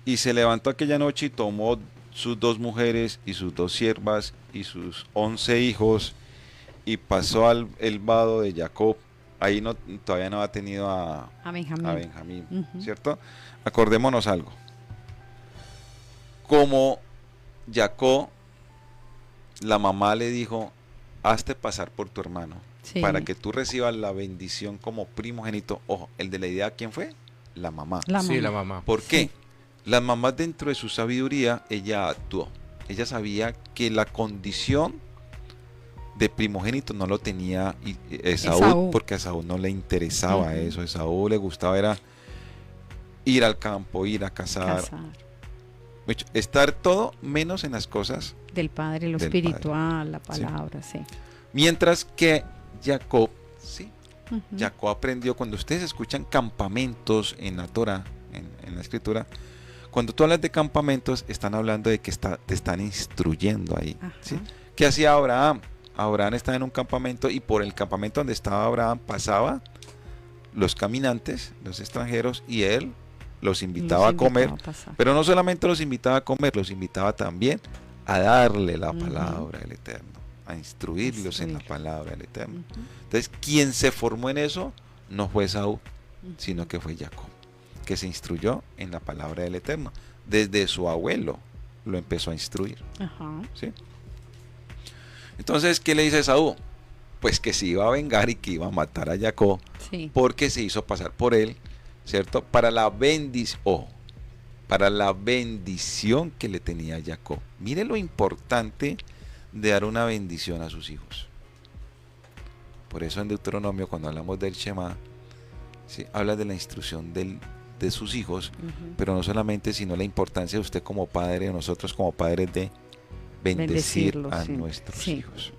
y se levantó aquella noche y tomó sus 2 mujeres y sus 2 siervas y sus 11 hijos y pasó el vado de Jacob. Ahí todavía no ha tenido a Benjamín, ¿cierto? Acordémonos algo. Como Jacob, la mamá le dijo: hazte pasar por tu hermano, para que tú recibas la bendición como primogénito. Ojo, el de la idea, ¿quién fue? La mamá. La mamá. ¿Por qué? Las mamás, dentro de su sabiduría, ella actuó. Ella sabía que la condición de primogénito no lo tenía Esaú, porque a Esaú no le interesaba eso. A Esaú le gustaba era ir al campo, ir a cazar. Estar todo menos en las cosas del Padre, lo espiritual, la palabra, sí. Mientras que Jacob, sí, Jacob aprendió. Cuando ustedes escuchan campamentos en la Torah, en la Escritura, cuando tú hablas de campamentos, están hablando de que te están instruyendo ahí. ¿Sí? ¿Qué hacía Abraham? Abraham estaba en un campamento, y por el campamento donde estaba Abraham pasaba los caminantes, los extranjeros, y él los invitaba a comer, pero no solamente los invitaba a comer, los invitaba también a darle la palabra del Eterno, a instruirlos en la palabra del Eterno. Entonces, quien se formó en eso no fue Esaú, sino que fue Jacob, que se instruyó en la palabra del Eterno. Desde su abuelo lo empezó a instruir. ¿Sí? Entonces, ¿qué le dice Esaú? Pues que se iba a vengar y que iba a matar a Jacob, porque se hizo pasar por él, ¿cierto? Para la bendición, que le tenía a Jacob. Mire lo importante de dar una bendición a sus hijos. Por eso en Deuteronomio, cuando hablamos del Shema, ¿sí?, habla de la instrucción de sus hijos, pero no solamente, sino la importancia de usted como padre, de nosotros como padres, de bendecir a nuestros hijos.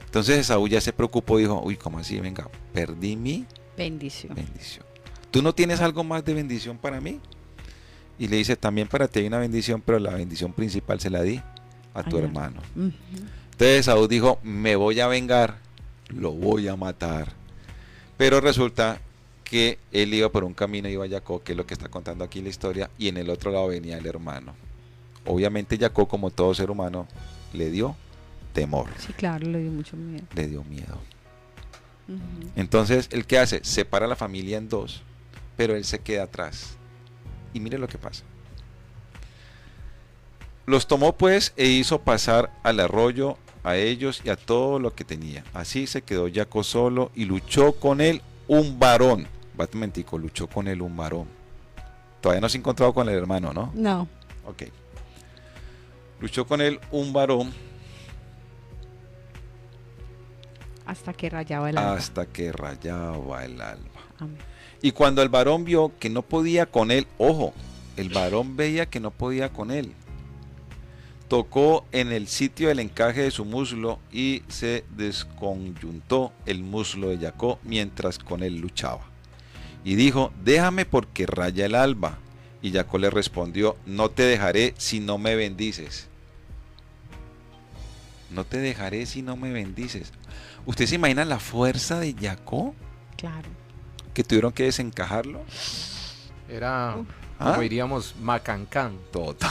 Entonces Esaú ya se preocupó, dijo, uy, ¿cómo así? Venga, perdí mi bendición. ¿Tú no tienes algo más de bendición para mí? Y le dice, también para ti hay una bendición, pero la bendición principal se la di a tu hermano. Entonces Esaú dijo, me voy a vengar, lo voy a matar. Pero resulta que él iba por un camino, iba a Jacob, que es lo que está contando aquí la historia, y en el otro lado venía el hermano. Obviamente Jacob, como todo ser humano, le dio temor. Sí, claro, le dio mucho miedo. Le dio miedo. Entonces, ¿el qué hace? Separa a la familia en dos, pero él se queda atrás. Y mire lo que pasa. Los tomó pues e hizo pasar al arroyo a ellos y a todo lo que tenía. Así se quedó Jacob solo y luchó con él un varón. Va un momentico, luchó con él un varón. Todavía no se ha encontrado con el hermano, ¿no? No. Ok. Luchó con él un varón. Hasta que rayaba el alba. Hasta que rayaba el alba. Amén. Y cuando el varón vio que no podía con él, ojo, el varón veía que no podía con él, tocó en el sitio del encaje de su muslo y se desconyuntó el muslo de Jacob mientras con él luchaba. Y dijo, déjame porque raya el alba. Y Jacob le respondió, no te dejaré si no me bendices. No te dejaré si no me bendices. ¿Usted se imagina la fuerza de Jacob? Claro. Que tuvieron que desencajarlo. Era, como diríamos, macancán. Total.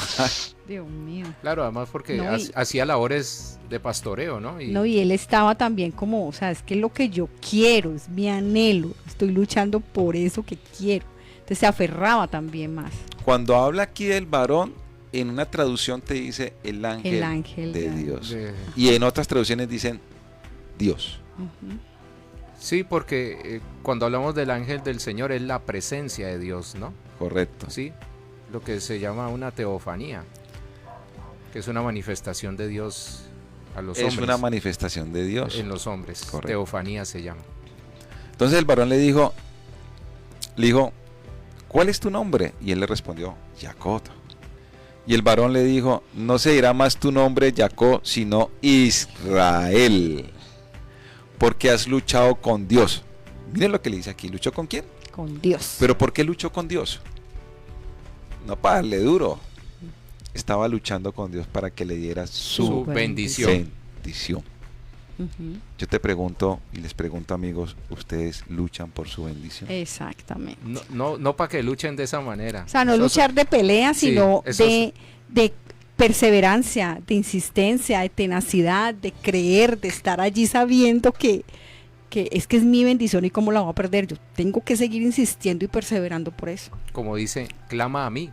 Dios mío. Claro, además porque hacía labores de pastoreo, ¿no? Y él estaba también como, o sea, es que es lo que yo quiero, es mi anhelo, estoy luchando por eso que quiero. Entonces se aferraba también más. Cuando habla aquí del varón, en una traducción te dice el ángel de Dios. Y en otras traducciones dicen Dios. Sí, porque cuando hablamos del ángel del Señor es la presencia de Dios, ¿no? Correcto. Sí, lo que se llama una teofanía, que es una manifestación de Dios a los hombres. Es una manifestación de Dios. En los hombres. Correcto. Teofanía se llama. Entonces el varón le dijo, ¿cuál es tu nombre? Y él le respondió, Jacob. Y el varón le dijo, no se dirá más tu nombre Jacob, sino Israel, porque has luchado con Dios. Miren lo que le dice aquí, ¿luchó con quién? Con Dios. ¿Pero por qué luchó con Dios? No para darle duro. Estaba luchando con Dios para que le diera su bendición. Yo te pregunto y les pregunto, amigos, ¿ustedes luchan por su bendición? Exactamente. No para que luchen de esa manera. O sea, no luchar de pelea, sino de perseverancia, de insistencia, de tenacidad, de creer, de estar allí sabiendo que es mi bendición y cómo la voy a perder. Yo tengo que seguir insistiendo y perseverando por eso. Como dice, clama a mí,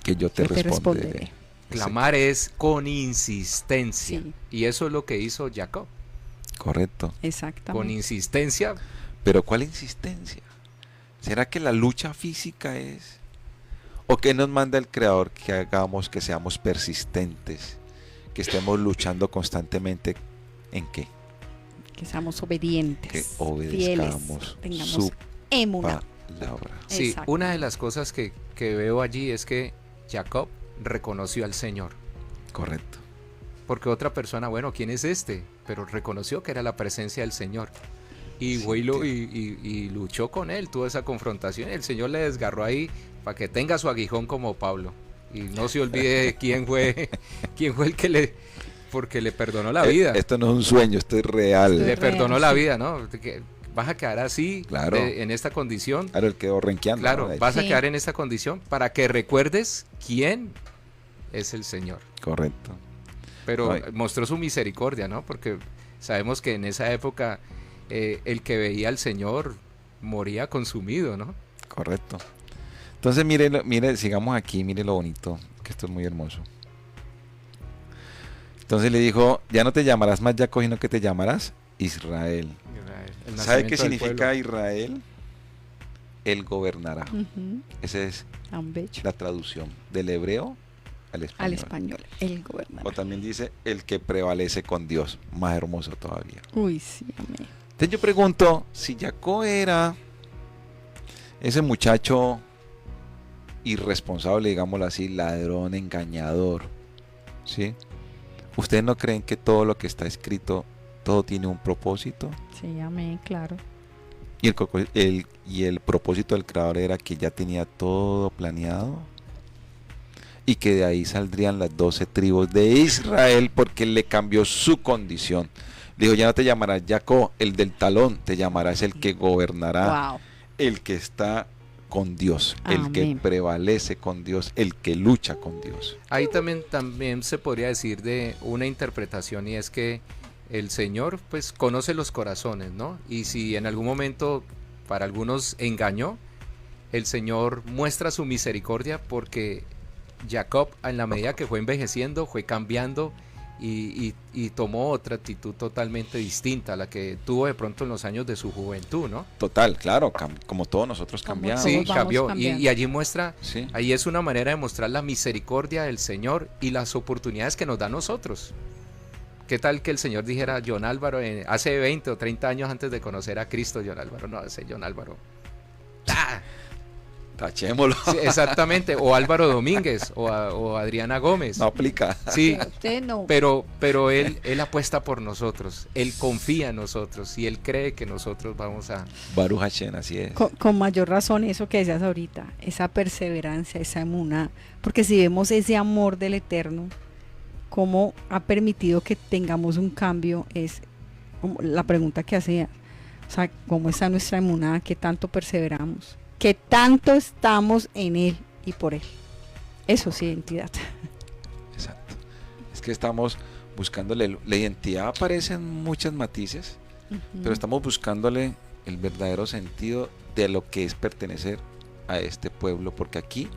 que yo te responderé. Clamar es con insistencia. Sí. Y eso es lo que hizo Jacob. Correcto. Exactamente. Con insistencia. Pero ¿cuál insistencia? ¿Será que la lucha física es? ¿O qué nos manda el Creador? Que hagamos, que seamos persistentes, que estemos luchando constantemente. ¿En qué? Que seamos obedientes. Que obedezcamos su emuná. Palabra. Sí, exacto. Una de las cosas que veo allí es que Jacob reconoció al Señor. Correcto. Porque otra persona, bueno, ¿quién es este? Pero reconoció que era la presencia del Señor. Y sí, y luchó con él, tuvo esa confrontación. El Señor le desgarró ahí para que tenga su aguijón como Pablo. Y no se olvide quién fue el que porque le perdonó la vida. Esto no es un sueño, esto es real. Le perdonó la vida, ¿no? vas a quedar así, Claro. en esta condición. Claro, él quedó renqueando. Claro, ¿no? vas a Sí. quedar en esta condición para que recuerdes quién es el Señor. Correcto. Pero Ay. mostró su misericordia, ¿no? Porque sabemos que en esa época el que veía al Señor moría consumido, ¿no? Correcto. Entonces, mire, sigamos aquí, mire lo bonito, que esto es muy hermoso. Entonces le dijo, ya no te llamarás más Jacob, sino que te llamarás Israel. El ¿Sabe qué nacimiento del significa pueblo. Israel? Él gobernará. Ujú, Esa es tan bello. la traducción del hebreo al español. Al español, el O gobernador. también dice el que prevalece con Dios. Más hermoso todavía. Uy, sí, amén. Entonces yo pregunto, si Jacob era ese muchacho irresponsable, digámoslo así, ladrón, engañador, ¿sí? ¿Ustedes no creen que todo lo que está escrito, todo tiene un propósito? Sí, amén, claro. Y el propósito del creador era que ya tenía todo planeado y que de ahí saldrían las 12 tribus de Israel porque él le cambió su condición. Le dijo, ya no te llamarás Jacob, el del talón, te llamarás el que gobernará, Wow. el que está con Dios, el que Amén. prevalece con Dios, el que lucha con Dios. Ahí también se podría decir de una interpretación, y es que el Señor pues conoce los corazones, ¿no? Y si en algún momento para algunos engañó, el Señor muestra su misericordia porque Jacob, en la medida que fue envejeciendo, fue cambiando y tomó otra actitud totalmente distinta a la que tuvo de pronto en los años de su juventud, ¿no? Total, claro, como todos nosotros Como cambiamos. Sí, Todos vamos cambió. cambiando. Y allí muestra, Sí. ahí es una manera de mostrar la misericordia del Señor y las oportunidades que nos da a nosotros. ¿Qué tal que el Señor dijera, John Álvaro, hace 20 o 30 años antes de conocer a Cristo, John Álvaro? No, ese John Álvaro. ¡Ah! Tachémoslo. Sí, exactamente, o Álvaro Domínguez, o Adriana Gómez. No aplica. Sí, Usted no. pero él apuesta por nosotros, él confía en nosotros y él cree que nosotros vamos a... Baruch Hashem, así es. Con mayor razón eso que decías ahorita, esa perseverancia, esa emuná, porque si vemos ese amor del Eterno, cómo ha permitido que tengamos un cambio, es como la pregunta que hacía, o sea, cómo está nuestra emuná, qué tanto perseveramos, qué tanto estamos en Él y por Él. Eso es identidad. Exacto. Es que estamos buscándole, la identidad aparece en muchos matices, pero estamos buscándole el verdadero sentido de lo que es pertenecer a este pueblo, porque aquí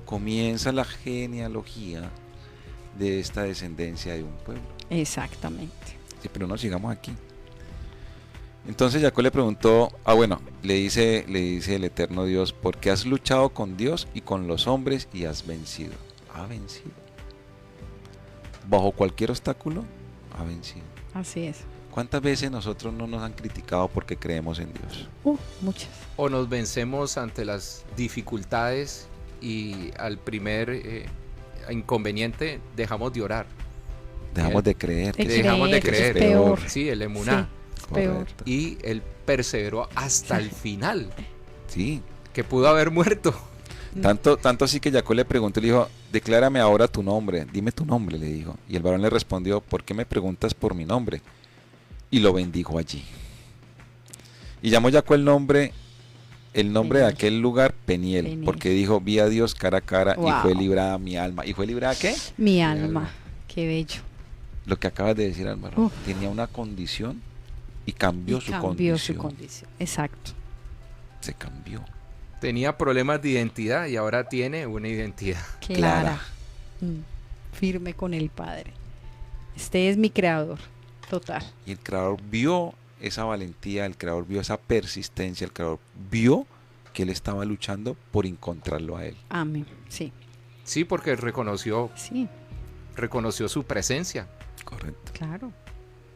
comienza la genealogía de esta descendencia de un pueblo. Exactamente. Sí, pero no sigamos aquí. Entonces Jacob le preguntó, le dice el eterno Dios, ¿por qué has luchado con Dios y con los hombres y has vencido? Ha vencido. Bajo cualquier obstáculo, ha vencido. Así es. ¿Cuántas veces nosotros no nos han criticado porque creemos en Dios? Muchas. O nos vencemos ante las dificultades y al primer inconveniente dejamos de orar. Dejamos de creer. Dejamos de creer. Es peor. Sí, el emuná. Sí, es peor. Correcto. Y él perseveró hasta el final, Sí. que pudo haber muerto. Tanto así que Jacob le preguntó, le dijo, declárame ahora tu nombre, dime tu nombre, le dijo. Y el varón le respondió, ¿por qué me preguntas por mi nombre? Y lo bendijo allí. Y llamó Jacob el nombre de aquel lugar Peniel, Peniel. porque dijo, vi a Dios cara a cara y Wow. fue librada mi alma. ¿Y fue librada qué? Mi alma. alma. Qué bello. Lo que acabas de decir, Álvaro. Uf. Tenía una condición y cambió, Y su, cambió condición. su condición. Exacto. Se cambió. Tenía problemas de identidad y ahora tiene una identidad. Clara. Firme con el Padre. Este es mi creador. Total. Y el creador vio esa valentía, el creador vio esa persistencia, el creador vio que él estaba luchando por encontrarlo a él. Amén. Sí. Sí, porque reconoció Sí. su presencia, Correcto. Claro.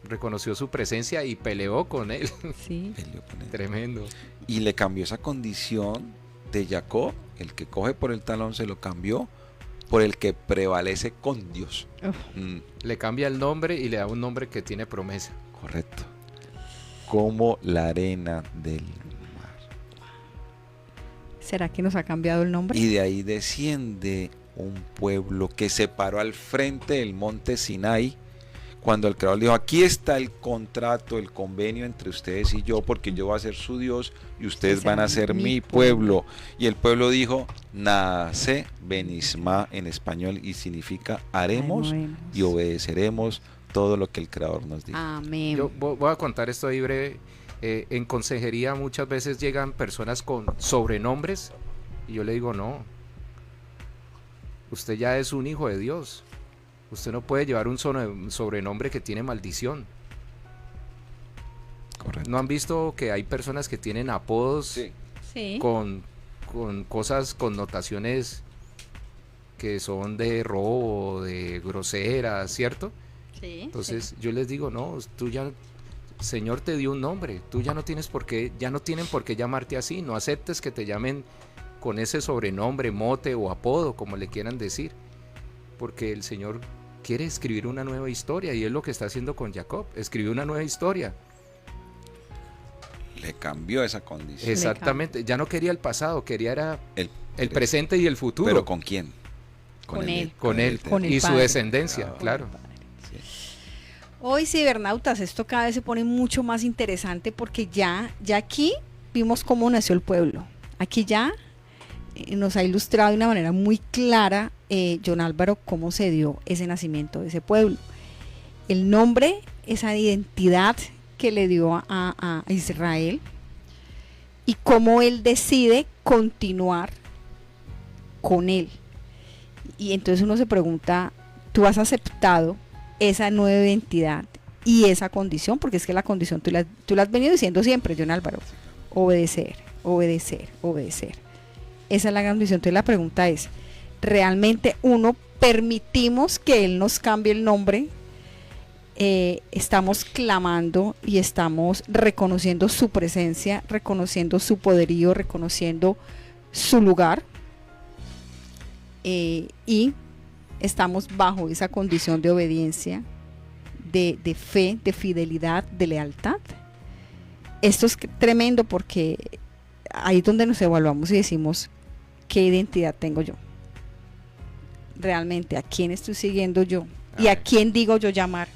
reconoció su presencia y peleó con él. Sí. Peleó con él. Tremendo. Y le cambió esa condición de Jacob, el que coge por el talón, se lo cambió por el que prevalece con Dios. Uf. Le cambia el nombre y le da un nombre que tiene promesa. Correcto. Como la arena del mar. ¿Será que nos ha cambiado el nombre? Y de ahí desciende un pueblo que se paró al frente del monte Sinai cuando el Creador dijo, aquí está el contrato, el convenio entre ustedes y yo, porque yo voy a ser su Dios y ustedes van a ser mi pueblo. Y el pueblo dijo, Naase Benisma en español, y significa haremos y obedeceremos todo lo que el Creador nos dijo. Amén. Yo voy a contar esto ahí breve. En consejería muchas veces llegan personas con sobrenombres y yo le digo, no, usted ya es un hijo de Dios. Usted no puede llevar un sobrenombre que tiene maldición. Correcto. ¿No han visto que hay personas que tienen apodos Sí. con cosas, connotaciones que son de robo, de grosera, ¿cierto? Sí. Entonces yo les digo, no, tú ya, Señor te dio un nombre, tú ya no tienes por qué, ya no tienen por qué llamarte así, no aceptes que te llamen con ese sobrenombre, mote o apodo, como le quieran decir, porque el Señor quiere escribir una nueva historia y es lo que está haciendo con Jacob, escribió una nueva historia. Le cambió esa condición. Exactamente, ya no quería el pasado, quería era El presente y el futuro. ¿Pero con quién? Con él. Con él Con el y su Padre. descendencia, claro. Hoy, cibernautas, esto cada vez se pone mucho más interesante porque ya aquí vimos cómo nació el pueblo. Aquí ya nos ha ilustrado de una manera muy clara, John Álvaro, cómo se dio ese nacimiento de ese pueblo. El nombre, esa identidad que le dio a Israel y cómo él decide continuar con él. Y entonces uno se pregunta, ¿tú has aceptado esa nueva identidad y esa condición? Porque es que la condición tú la has venido diciendo siempre, John Álvaro. Obedecer, obedecer, obedecer. Esa es la condición. Entonces la pregunta es, ¿realmente uno permitimos que él nos cambie el nombre? Estamos clamando y estamos reconociendo su presencia, reconociendo su poderío, reconociendo su lugar, y estamos bajo esa condición de obediencia, de fe, de fidelidad, de lealtad. Esto es tremendo porque ahí es donde nos evaluamos y decimos, ¿qué identidad tengo yo? Realmente, ¿a quién estoy siguiendo yo? ¿Y a quién digo yo llamar?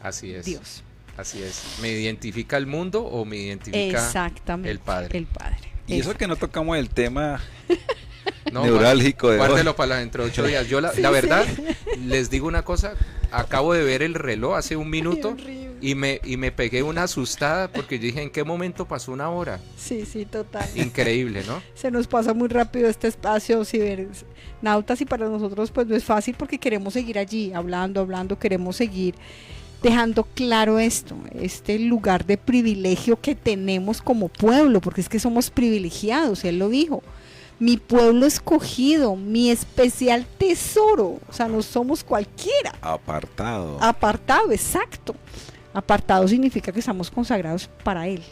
Así es. Dios. Así es. ¿Me identifica el mundo o me identifica Exactamente, el Padre? El Padre. Y eso que no tocamos el tema No, neurálgico de hoy. guárdelo para dentro de 8 días. Yo la verdad, les digo una cosa, acabo de ver el reloj hace un minuto y me pegué una asustada porque yo dije, ¿en qué momento pasó una hora? Sí, total. Increíble, ¿no? Se nos pasa muy rápido este espacio, cibernautas, y para nosotros pues no es fácil porque queremos seguir allí, hablando, queremos seguir dejando claro esto, este lugar de privilegio que tenemos como pueblo, porque es que somos privilegiados, él lo dijo, mi pueblo escogido, mi especial tesoro, o sea, no somos cualquiera. Apartado, exacto. Apartado significa que estamos consagrados para él,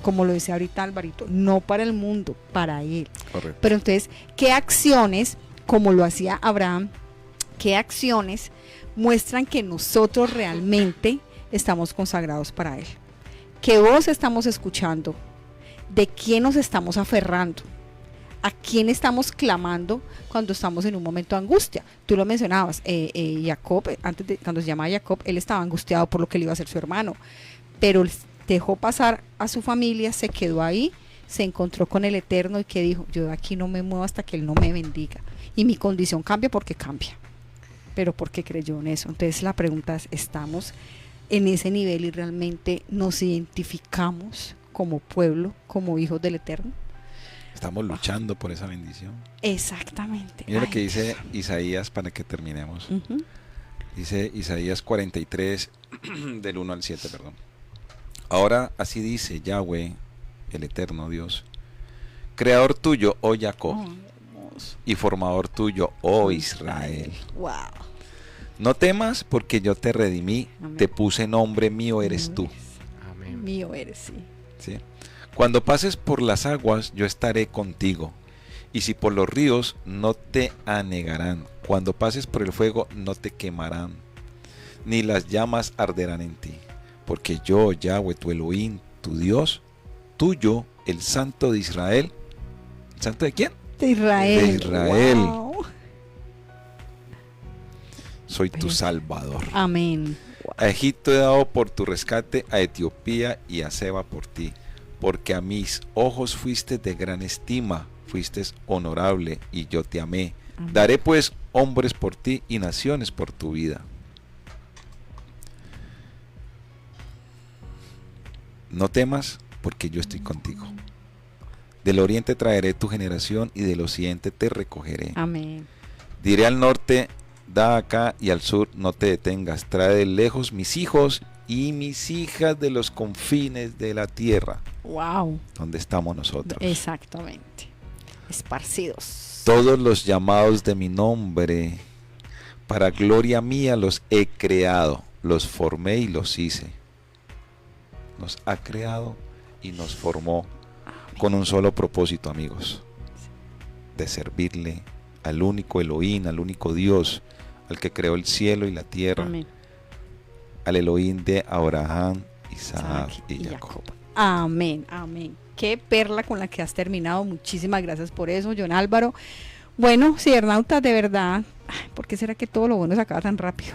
como lo decía ahorita Alvarito, no para el mundo, para él. correcto. Pero entonces, ¿qué acciones, como lo hacía Abraham, qué acciones muestran que nosotros realmente estamos consagrados para él? ¿Qué voz estamos escuchando? ¿De quién nos estamos aferrando? ¿A quién estamos clamando cuando estamos en un momento de angustia? Tú lo mencionabas, Jacob, cuando se llamaba Jacob, él estaba angustiado por lo que le iba a hacer su hermano, pero dejó pasar a su familia, se quedó ahí, se encontró con el Eterno y que dijo, yo de aquí no me muevo hasta que él no me bendiga. Y mi condición cambia porque cambia, pero porque creyó en eso. Entonces la pregunta es, ¿estamos en ese nivel y realmente nos identificamos como pueblo, como hijos del Eterno? Estamos luchando por esa bendición. Exactamente. Mira lo que dice Isaías para que terminemos. Dice Isaías 43, del 1 al 7, perdón. Ahora así dice Yahweh, el eterno Dios, creador tuyo, oh Jacob, y formador tuyo, oh Israel. Wow. No temas porque yo te redimí, Amén. te puse nombre, mío eres tú. Amén. Mío eres, sí. ¿Sí? Cuando pases por las aguas, yo estaré contigo. Y si por los ríos, no te anegarán. Cuando pases por el fuego, no te quemarán, ni las llamas arderán en ti. Porque yo, Yahweh, tu Elohim, tu Dios, tuyo, el Santo de Israel. ¿El Santo de quién? De Israel. De Israel. Wow. soy tu Salvador. Amén. A Egipto he dado por tu rescate, a Etiopía y a Seba por ti, porque a mis ojos fuiste de gran estima, fuiste honorable y yo te amé. Amén. Daré pues hombres por ti y naciones por tu vida. No temas, porque yo estoy contigo. Del oriente traeré tu generación y del occidente te recogeré. Amén. Diré al norte, da acá, y al sur, no te detengas. Trae de lejos mis hijos y mis hijas de los confines de la tierra. Wow. Donde estamos nosotros. Exactamente. Esparcidos. Todos los llamados de mi nombre, para gloria mía los he creado, los formé y los hice. Nos ha creado y nos formó con un solo propósito, amigos, de servirle al único Elohim, al único Dios, al que creó el cielo y la tierra. Amén. Al Elohim de Abraham, Isaac y Jacob. Amén, amén. Qué perla con la que has terminado. Muchísimas gracias por eso, John Álvaro. Bueno, cibernautas, de verdad, ¿por qué será que todo lo bueno se acaba tan rápido?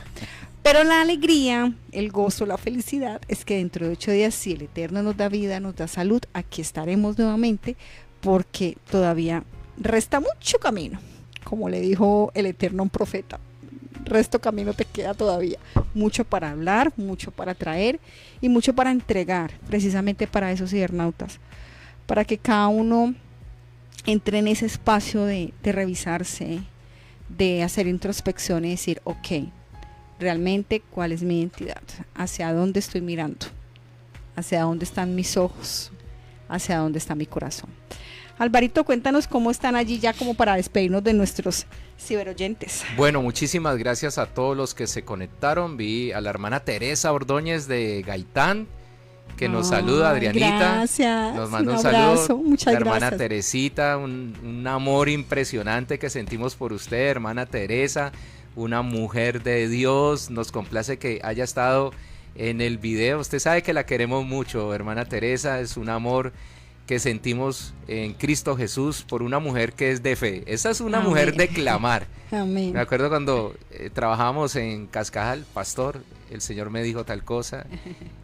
Pero la alegría, el gozo, la felicidad es que dentro de 8 días, si el Eterno nos da vida, nos da salud, aquí estaremos nuevamente, porque todavía resta mucho camino. Como le dijo el Eterno a un profeta, resto camino te queda todavía. Mucho para hablar, mucho para traer y mucho para entregar, precisamente para esos cibernautas, para que cada uno entre en ese espacio de revisarse, de hacer introspección y decir, ok, realmente cuál es mi identidad, hacia dónde estoy mirando, hacia dónde están mis ojos, hacia dónde está mi corazón. Alvarito, cuéntanos cómo están allí ya como para despedirnos de nuestros ciberoyentes. Bueno, muchísimas gracias a todos los que se conectaron. Vi a la hermana Teresa Ordóñez de Gaitán, que nos saluda, Adrianita. Gracias. Nos manda un abrazo, saludo. muchas la hermana gracias. Teresita, un amor impresionante que sentimos por usted, hermana Teresa, una mujer de Dios. Nos complace que haya estado en el video. Usted sabe que la queremos mucho, hermana Teresa. Es un amor que sentimos en Cristo Jesús por una mujer que es de fe. Esa es una Amén. mujer de clamar. Amén. Me acuerdo cuando trabajábamos en Cascajal, pastor, el Señor me dijo tal cosa,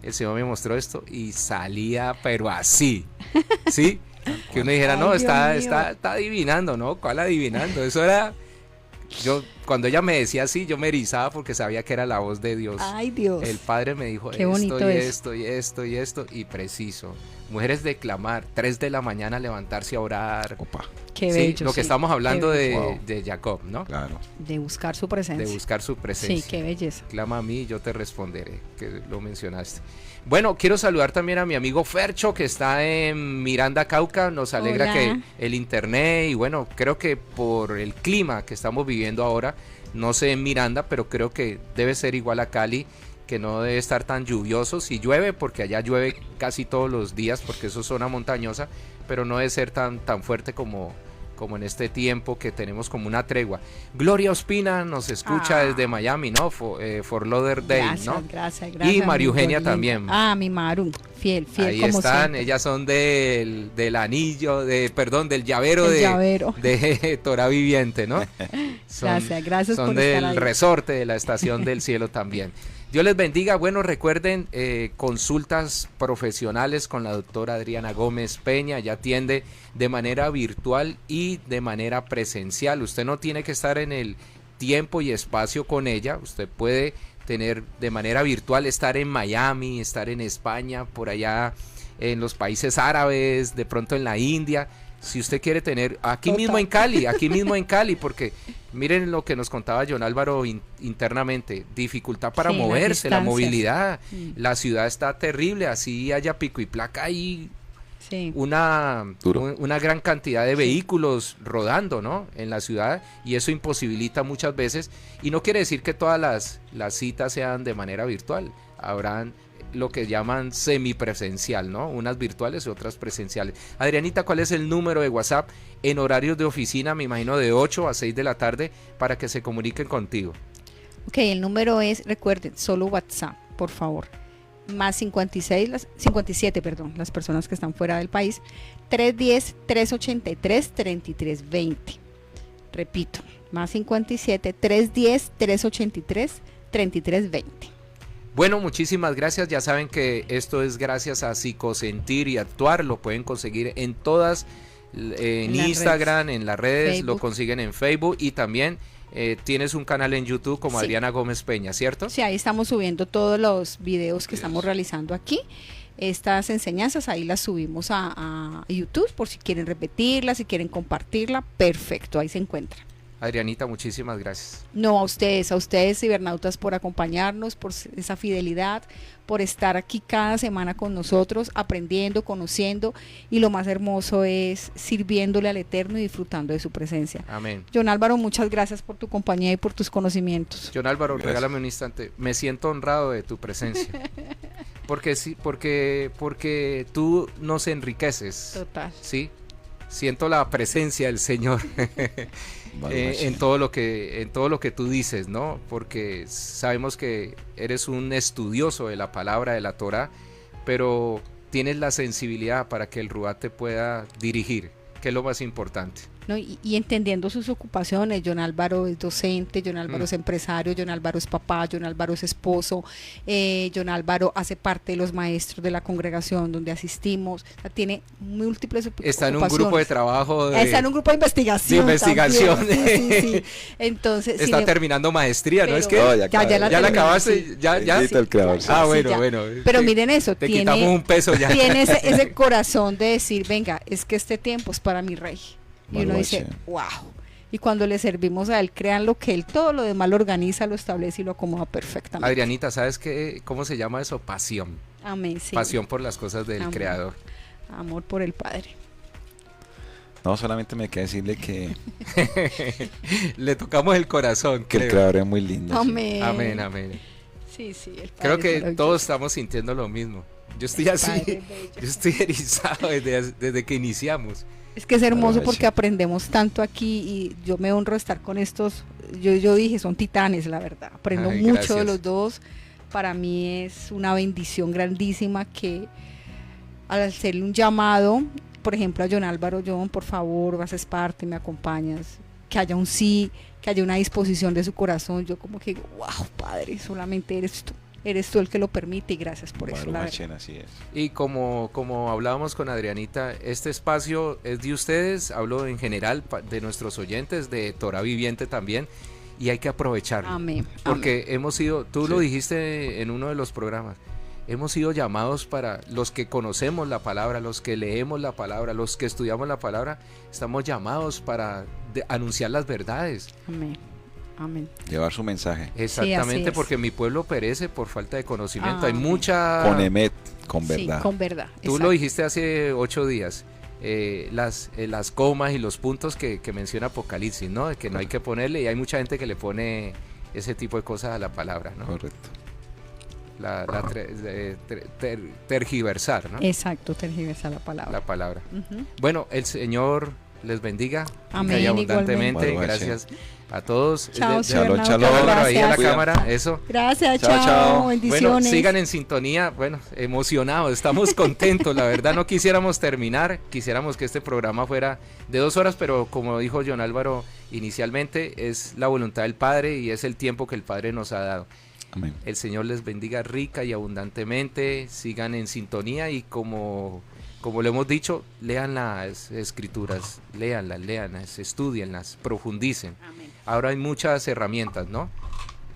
el Señor me mostró esto y salía pero así, ¿sí? Que uno dijera, no, Ay, está Dios mío. adivinando, ¿no? ¿Cuál adivinando? Eso era... Cuando ella me decía así, yo me erizaba porque sabía que era la voz de Dios. Ay, Dios. El Padre me dijo Qué esto bonito y es. esto y esto y esto y preciso. Mujeres de clamar, 3 de la mañana levantarse a orar. Opa, Qué Sí, bello. lo que sí. estamos hablando Qué de, bello. de Jacob, ¿no? claro. de buscar su presencia. De buscar su presencia. Sí, qué belleza. Clama a mí, yo te responderé, que lo mencionaste. Bueno, quiero saludar también a mi amigo Fercho, que está en Miranda, Cauca. Nos alegra Hola. que el internet y bueno, creo que por el clima que estamos viviendo ahora, no sé en Miranda, pero creo que debe ser igual a Cali, que no debe estar tan lluvioso. Si llueve, porque allá llueve casi todos los días, porque eso es zona montañosa, pero no debe ser tan fuerte como en este tiempo que tenemos como una tregua. Gloria Ospina nos escucha desde Miami, ¿no? For Lauderdale, Gracias, ¿no? gracias. Y María mi Eugenia linda. también. Ah, mi Maru, fiel Ahí como están, siempre. ellas son del anillo, del llavero El llavero. de Torah Viviente, ¿no? Gracias son por del estar ahí. resorte de la Estación del Cielo también. Dios les bendiga. Bueno, recuerden consultas profesionales con la doctora Adriana Gómez Peña. Ella atiende de manera virtual y de manera presencial. Usted no tiene que estar en el tiempo y espacio con ella. Usted puede tener de manera virtual, estar en Miami, estar en España, por allá en los países árabes, de pronto en la India. Si usted quiere tener aquí Total. mismo en Cali, porque miren lo que nos contaba John Álvaro internamente, dificultad para Sí, las moverse, la distancias. movilidad, Mm. la ciudad está terrible, así haya pico y placa, hay Sí. una gran cantidad de Sí. vehículos rodando, ¿no? En la ciudad, y eso imposibilita muchas veces, y no quiere decir que todas las citas sean de manera virtual, habrán lo que llaman semipresencial, ¿no? Unas virtuales y otras presenciales. Adrianita, ¿cuál es el número de WhatsApp en horarios de oficina, me imagino de 8 a 6 de la tarde, para que se comuniquen contigo? Ok, el número es, recuerden, solo WhatsApp, por favor. Más 57, perdón, las personas que están fuera del país. 310-383-3320. Repito, Más 57 310 383 3320. Bueno, muchísimas gracias. Ya saben que esto es gracias a Psicosentir y Actuar. Lo pueden conseguir en todas, en Instagram, en las redes, Facebook. lo consiguen en Facebook y también tienes un canal en YouTube como Sí. Adriana Gómez Peña, ¿cierto? Sí, ahí estamos subiendo todos los videos que estamos realizando aquí. Estas enseñanzas ahí las subimos a YouTube por si quieren repetirlas, si quieren compartirla. Perfecto, ahí se encuentra. Adrianita, muchísimas gracias. No, a ustedes cibernautas, por acompañarnos, por esa fidelidad, por estar aquí cada semana con nosotros, aprendiendo, conociendo, y lo más hermoso es sirviéndole al Eterno y disfrutando de su presencia. Amén. John Álvaro, muchas gracias por tu compañía y por tus conocimientos. John Álvaro, Gracias. regálame un instante. Me siento honrado de tu presencia. Porque sí, porque tú nos enriqueces. Total. Sí. Siento la presencia del Señor en todo lo que tú dices, ¿no? Porque sabemos que eres un estudioso de la palabra de la Torá, pero tienes la sensibilidad para que el Ruach te pueda dirigir, que es lo más importante. ¿No? Y entendiendo sus ocupaciones, John Álvaro es docente, John Álvaro es empresario, John Álvaro es papá, John Álvaro es esposo, John Álvaro hace parte de los maestros de la congregación donde asistimos, o sea, tiene múltiples Está en un ocupaciones. grupo de trabajo. Está en un grupo de investigación. De investigación. También. Sí, sí, sí. Entonces, está terminando maestría, ¿no? pero Es que No, ya la ya la terminé, acabaste, sí. ya. Bendito el Creador, sí. Ah, Sí, bueno, ya. bueno. Pero miren eso, te quitamos un peso ya. tiene ese corazón de decir, venga, es que este tiempo es para mi rey. Y uno dice, wow. Y cuando le servimos a él, créanlo que él todo lo demás lo organiza, lo establece y lo acomoda perfectamente. Adrianita, ¿sabes cómo se llama eso? Pasión. Amén, sí. Pasión por las cosas del Amén. Creador. Amor por el Padre. No, solamente me queda decirle que Le tocamos el corazón, el creo. Creador es muy lindo. Sí. Amén. Amén, amén. Sí, sí. El Padre Creo es que maravilloso. todos estamos sintiendo lo mismo. Yo estoy El así, Padre es bello. yo estoy erizado desde que iniciamos. Es que es hermoso Maravilla. porque aprendemos tanto aquí y yo me honro de estar con estos, yo dije, son titanes, la verdad. Aprendo Ay, mucho gracias. de los dos. Para mí es una bendición grandísima que al hacerle un llamado, por ejemplo a John Álvaro, John, por favor, haces parte, me acompañas, que haya un sí, que haya una disposición de su corazón. Yo como que digo, wow, Padre, solamente eres tú el que lo permite y gracias por eso. Baruch La verdad. Hashem, así es. Y como hablábamos con Adrianita, este espacio es de ustedes, hablo en general de nuestros oyentes, de Torah Viviente también, y hay que aprovecharlo. Amén. Porque hemos sido, tú Sí. lo dijiste en uno de los programas, hemos sido llamados para los que conocemos la palabra, los que leemos la palabra, los que estudiamos la palabra, estamos llamados para anunciar las verdades. Amén. Amén. Llevar su mensaje. Exactamente, es. porque mi pueblo perece por falta de conocimiento. Hay Amén. mucha... Con Emet, con verdad. Sí, con verdad. Tú exacto. lo dijiste hace 8 días, las comas y los puntos que menciona Apocalipsis, ¿no? De que no hay que ponerle, y hay mucha gente que le pone ese tipo de cosas a la palabra, ¿no? Correcto. Tergiversar, ¿no? Exacto, tergiversa la palabra. La palabra. Ujú. Bueno, el Señor les bendiga. Amén, Que haya abundantemente. igualmente. Gracias a todos. Chao, Shalom, Shalom, shalom. Álvaro, ahí a la gracias. cámara, eso. Gracias, Chao, chao, chao. Bueno, bendiciones. sigan en sintonía, bueno, emocionados, estamos contentos, la verdad no quisiéramos terminar, quisiéramos que este programa fuera de 2 horas, pero como dijo John Álvaro inicialmente, es la voluntad del Padre y es el tiempo que el Padre nos ha dado. Amén. El Señor les bendiga rica y abundantemente, sigan en sintonía y como lo hemos dicho, lean las escrituras, léanlas, estudienlas, profundicen. Amén. Ahora hay muchas herramientas, ¿no?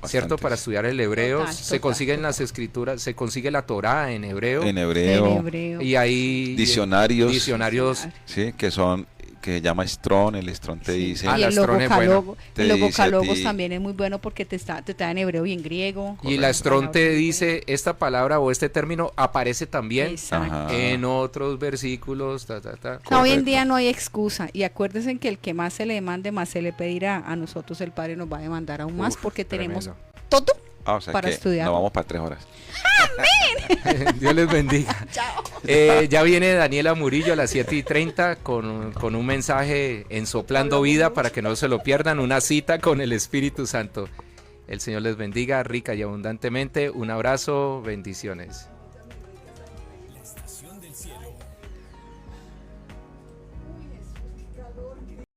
¿Cierto? Bastantes. Para estudiar el hebreo, Total, se total, consiguen total. las escrituras, se consigue la Torá en hebreo, En En hebreo, hebreo. y hay diccionarios, diccionarios. sí, que se llama Strong, el Strong te Sí. dice. Ah, Y la el Strong es buena. logocalogo, Te el dice a logocalogos ti- también es muy bueno porque te da en hebreo y en griego. Y la Strong te Palabras muy dice, esta palabra o este término aparece también Exacto. Ajá. en otros versículos, O sea, hoy en Correcto. día no hay excusa y acuérdense que el que más se le demande, más se le pedirá. A nosotros el Padre nos va a demandar aún más Uf, porque tenemos tremendo. todo. Ah, o sea para que estudiar. nos vamos para 3 horas. Dios les bendiga. Ya viene Daniela Murillo a las 7:30 con un mensaje en Soplando Vida para que no se lo pierdan, una cita con el Espíritu Santo. El Señor les bendiga rica y abundantemente. Un abrazo, bendiciones.